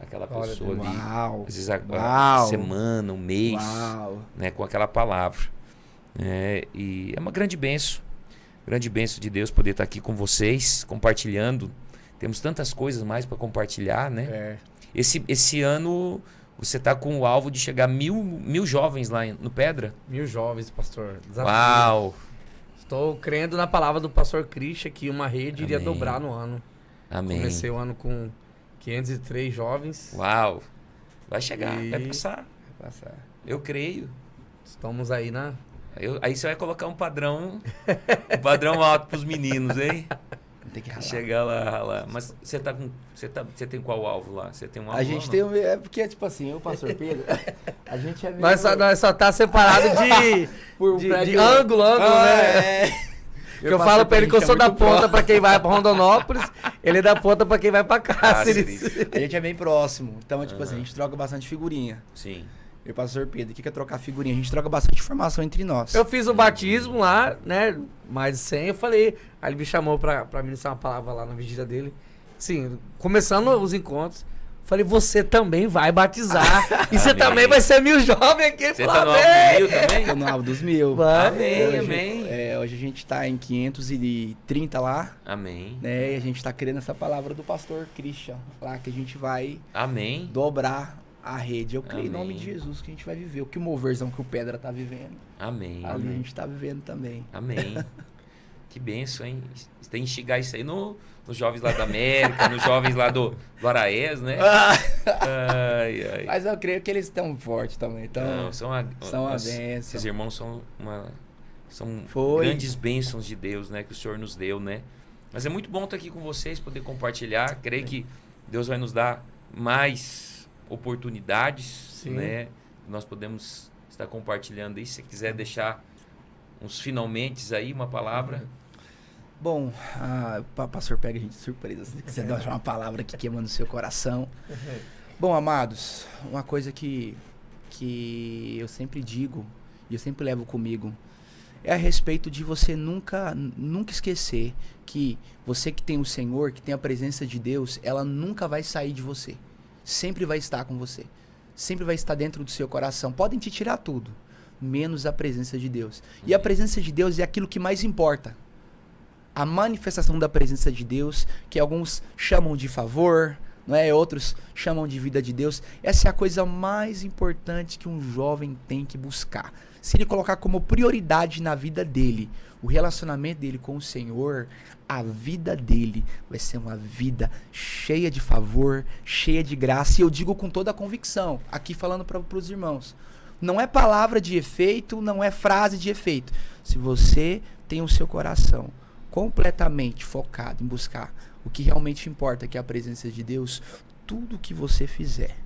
aquela pessoa ali. Uau. Às vezes a Uau. semana, um mês, Uau. né? Com aquela palavra. E é uma grande bênção de Deus poder estar aqui com vocês, compartilhando. Temos tantas coisas mais para compartilhar, né? Esse ano você está com o alvo de chegar a mil jovens lá no Pedra. 1000 jovens, pastor. Desafio. Uau! Estou crendo na palavra do pastor Christian que uma rede iria Amém. dobrar no ano. Amém. Comecei o ano com 503 jovens. Uau! Vai chegar, E- vai passar. Vai passar. Eu creio. Estamos aí na... Aí você vai colocar um padrão alto pros meninos, hein? Tem que ralar. Chegar lá. Mas você tem qual alvo lá? Você tem um alvo? A gente lá, tem não? é porque, tipo assim, o pastor Pedro, a gente é meio... Nós só tá separado Por de prédio- ângulo, né? É. Que eu falo pra ele que eu sou da ponta pra quem vai pra Rondonópolis, ele é da ponta pra quem vai pra Cáceres. A gente é bem próximo. Então, tipo assim, a gente troca bastante figurinha. Sim. Eu e o pastor Pedro, o que é trocar figurinha? A gente troca bastante informação entre nós. Eu fiz o batismo lá, né? Mais de 100, eu falei. Aí ele me chamou pra ministrar uma palavra lá na vigília dele. Sim, começando os encontros. Falei, você também vai batizar. E você Amém. também vai ser 1000 jovens aqui. Você Falei, tá no "Amém." alvo 1000 também? Eu no alvo dos 1000. Vai. Amém, Hoje, amém. hoje a gente tá em 530 lá, Amém. né? E a gente tá querendo essa palavra do pastor Christian lá, que a gente vai Amém. dobrar a rede. Eu creio em Amém. nome de Jesus que a gente vai viver. O que o moverzão que o Pedra tá vivendo, Amém. ali a gente tá vivendo também. Amém. Que benção, hein? Você tem que instigar isso aí nos jovens lá da América, nos jovens lá do Araés, né? Ai. Mas eu creio que eles estão fortes também. Então, Não, são uma bênção. Esses irmãos são Foi. grandes bênçãos de Deus, né? Que o Senhor nos deu, né? Mas é muito bom estar aqui com vocês, poder compartilhar. Creio que Deus vai nos dar mais oportunidades, né? Nós podemos estar compartilhando aí. Se você quiser deixar uns finalmente aí, uma palavra. Bom, o pastor pega a gente de surpresa. Se quiser deixar uma palavra que queima no seu coração. Bom, amados, uma coisa que eu sempre digo e eu sempre levo comigo é a respeito de você nunca esquecer que você que tem o Senhor, que tem a presença de Deus, ela nunca vai sair de você. Sempre vai estar com você. Sempre vai estar dentro do seu coração. Podem te tirar tudo, menos a presença de Deus. E a presença de Deus é aquilo que mais importa. A manifestação da presença de Deus, que alguns chamam de favor, não é? Outros chamam de vida de Deus. Essa é a coisa mais importante que um jovem tem que buscar. Se ele colocar como prioridade na vida dele, o relacionamento dele com o Senhor, a vida dele vai ser uma vida cheia de favor, cheia de graça. E eu digo com toda a convicção, aqui falando para os irmãos, não é palavra de efeito, não é frase de efeito. Se você tem o seu coração completamente focado em buscar o que realmente importa, que é a presença de Deus, tudo que você fizer,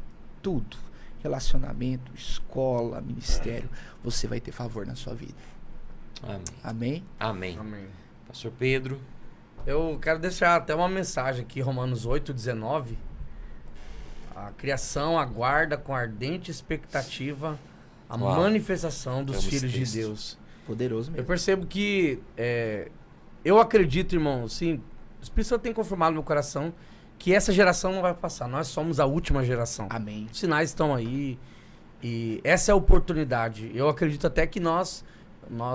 tudo, relacionamento, escola, ministério, você vai ter favor na sua vida. Amém. Amém? Amém. Pastor Pedro. Eu quero deixar até uma mensagem aqui, Romanos 8:19. A criação aguarda com ardente expectativa a manifestação dos filhos de Deus. Poderoso mesmo. Eu percebo que, eu acredito, irmão, sim, o Espírito Santo tem confirmado no meu coração que essa geração não vai passar. Nós somos a última geração. Amém. Os sinais estão aí e essa é a oportunidade. Eu acredito até que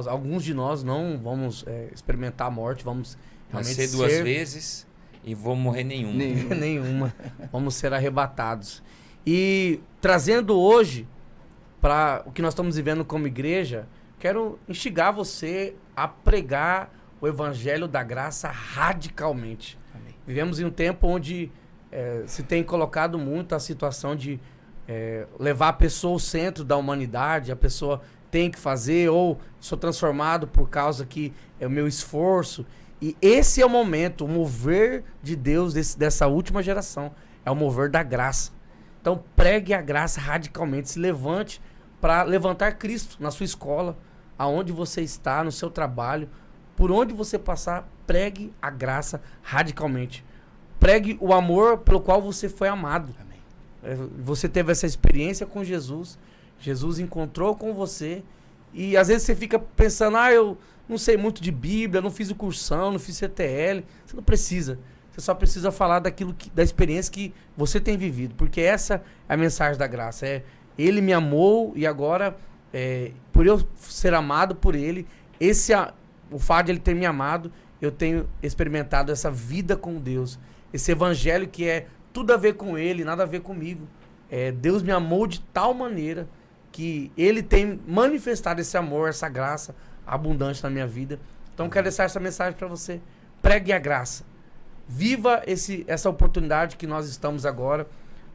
alguns de nós não vamos experimentar a morte, vamos realmente nascer duas vezes e vou morrer nenhuma. Nenhuma. Vamos ser arrebatados. E trazendo hoje para o que nós estamos vivendo como igreja, quero instigar você a pregar o evangelho da graça radicalmente. Amém. Vivemos em um tempo onde se tem colocado muito a situação de levar a pessoa ao centro da humanidade, a pessoa tem que fazer, ou sou transformado por causa que é o meu esforço. E esse é o momento, o mover de Deus dessa última geração, é o mover da graça. Então pregue a graça radicalmente, se levante para levantar Cristo na sua escola, aonde você está, no seu trabalho, por onde você passar, pregue a graça radicalmente. Pregue o amor pelo qual você foi amado. Amém. Você teve essa experiência com Jesus, Jesus encontrou com você, e às vezes você fica pensando, eu não sei muito de Bíblia, não fiz o cursão, não fiz CTL. Você não precisa. Você só precisa falar da experiência que você tem vivido, porque essa é a mensagem da graça. Ele me amou e agora, por eu ser amado por ele, o fato de ele ter me amado, eu tenho experimentado essa vida com Deus. Esse evangelho que é tudo a ver com ele, nada a ver comigo. Deus me amou de tal maneira que ele tem manifestado esse amor, essa graça abundante na minha vida. Então quero deixar essa mensagem para você. Pregue a graça. Viva essa oportunidade que nós estamos agora.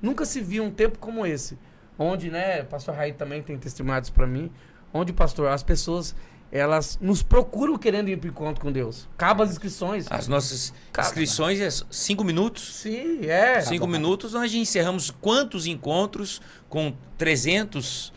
Nunca se viu um tempo como esse, onde, o pastor Raí também tem testemunhados para mim, onde, pastor, as pessoas, elas nos procuram querendo ir para o encontro com Deus. Acaba as inscrições. As nossas inscrições é 5 minutos? Sim, 5 minutos, nós encerramos quantos encontros com 300,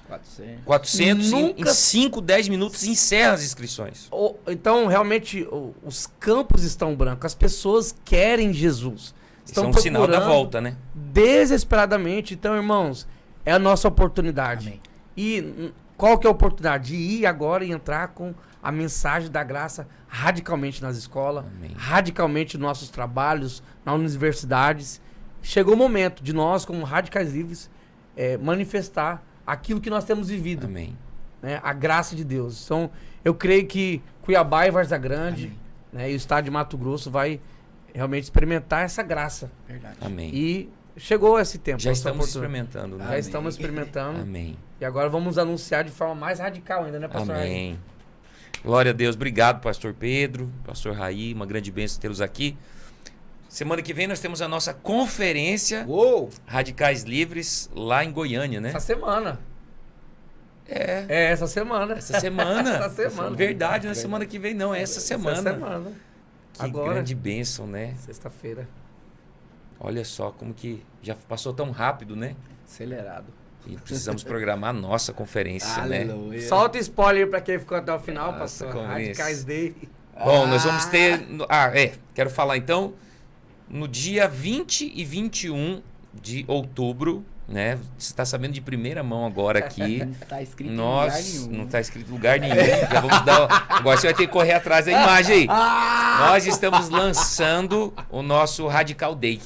400 em 5, 10 minutos encerra as inscrições. Então, realmente, os campos estão brancos. As pessoas querem Jesus. Isso é um sinal da volta, né? Desesperadamente. Então, irmãos, é a nossa oportunidade. Amém. E qual que é a oportunidade? De ir agora e entrar com a mensagem da graça radicalmente nas escolas, Amém. radicalmente nos nossos trabalhos, nas universidades. Chegou o momento de nós, como Radicais Livres, manifestar aquilo que nós temos vivido. Amém. Né? A graça de Deus. Então, eu creio que Cuiabá e Várzea Grande, e o estado de Mato Grosso vai realmente experimentar essa graça. Verdade. Amém. E chegou esse tempo. Já estamos experimentando, né? Já estamos experimentando. Amém. E agora vamos anunciar de forma mais radical ainda, né, pastor? Amém. Glória a Deus. Obrigado, pastor Pedro, pastor Raí. Uma grande bênção tê-los aqui. Semana que vem nós temos a nossa conferência Radicais Livres lá em Goiânia, né? Essa semana. Essa semana. Essa semana. Essa semana. Verdade, não é semana que vem não, é essa semana. Essa semana. Que Agora. grande bênção, né? Sexta-feira. Olha só como que já passou tão rápido, né? Acelerado. E precisamos programar a nossa conferência, né? Aleluia. Solta spoiler pra quem ficou até o final, Nossa, pastor. como Radicais isso. Day. Bom, nós vamos ter... quero falar então, no dia 20 e 21 de outubro, né? Você está sabendo de primeira mão agora aqui. Não tá escrito em lugar Nós, nenhum. não está escrito em lugar nenhum. Já vamos dar. Agora você vai ter que correr atrás da imagem aí. Nós estamos lançando o nosso Radical Day,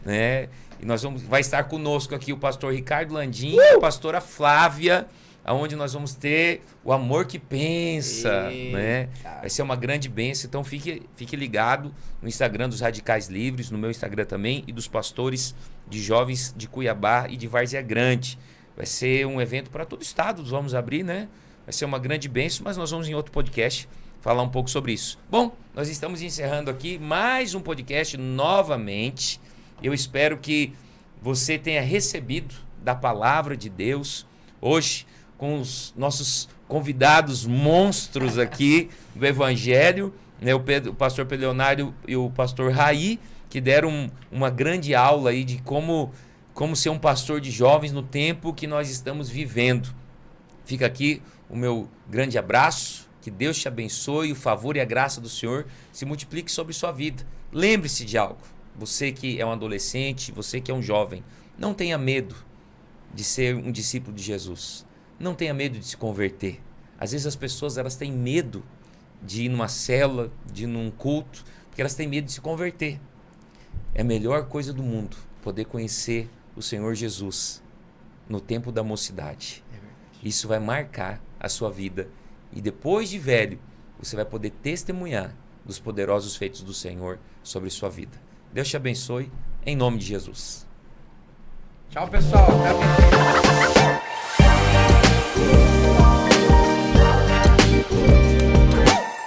né? E vai estar conosco aqui o pastor Ricardo Landim e a pastora Flávia, aonde nós vamos ter o amor que pensa, né? Vai ser uma grande bênção. Então fique ligado no Instagram dos Radicais Livres, no meu Instagram também, e dos pastores de jovens de Cuiabá e de Várzea Grande. Vai ser um evento para todo o estado, nós vamos abrir, né? Vai ser uma grande bênção, mas nós vamos em outro podcast falar um pouco sobre isso. Bom, nós estamos encerrando aqui mais um podcast novamente. Eu espero que você tenha recebido da palavra de Deus hoje, com os nossos convidados monstros aqui do Evangelho, né? O pastor Pedro Leonardo e o pastor Raí, que deram uma grande aula aí de como ser um pastor de jovens no tempo que nós estamos vivendo. Fica aqui o meu grande abraço, que Deus te abençoe, o favor e a graça do Senhor se multiplique sobre sua vida. Lembre-se de algo, você que é um adolescente, você que é um jovem, não tenha medo de ser um discípulo de Jesus. Não tenha medo de se converter. Às vezes as pessoas elas têm medo de ir numa célula, de ir num culto, porque elas têm medo de se converter. É a melhor coisa do mundo poder conhecer o Senhor Jesus no tempo da mocidade. Isso vai marcar a sua vida e depois de velho, você vai poder testemunhar dos poderosos feitos do Senhor sobre sua vida. Deus te abençoe, em nome de Jesus. Tchau, pessoal. Até a próxima.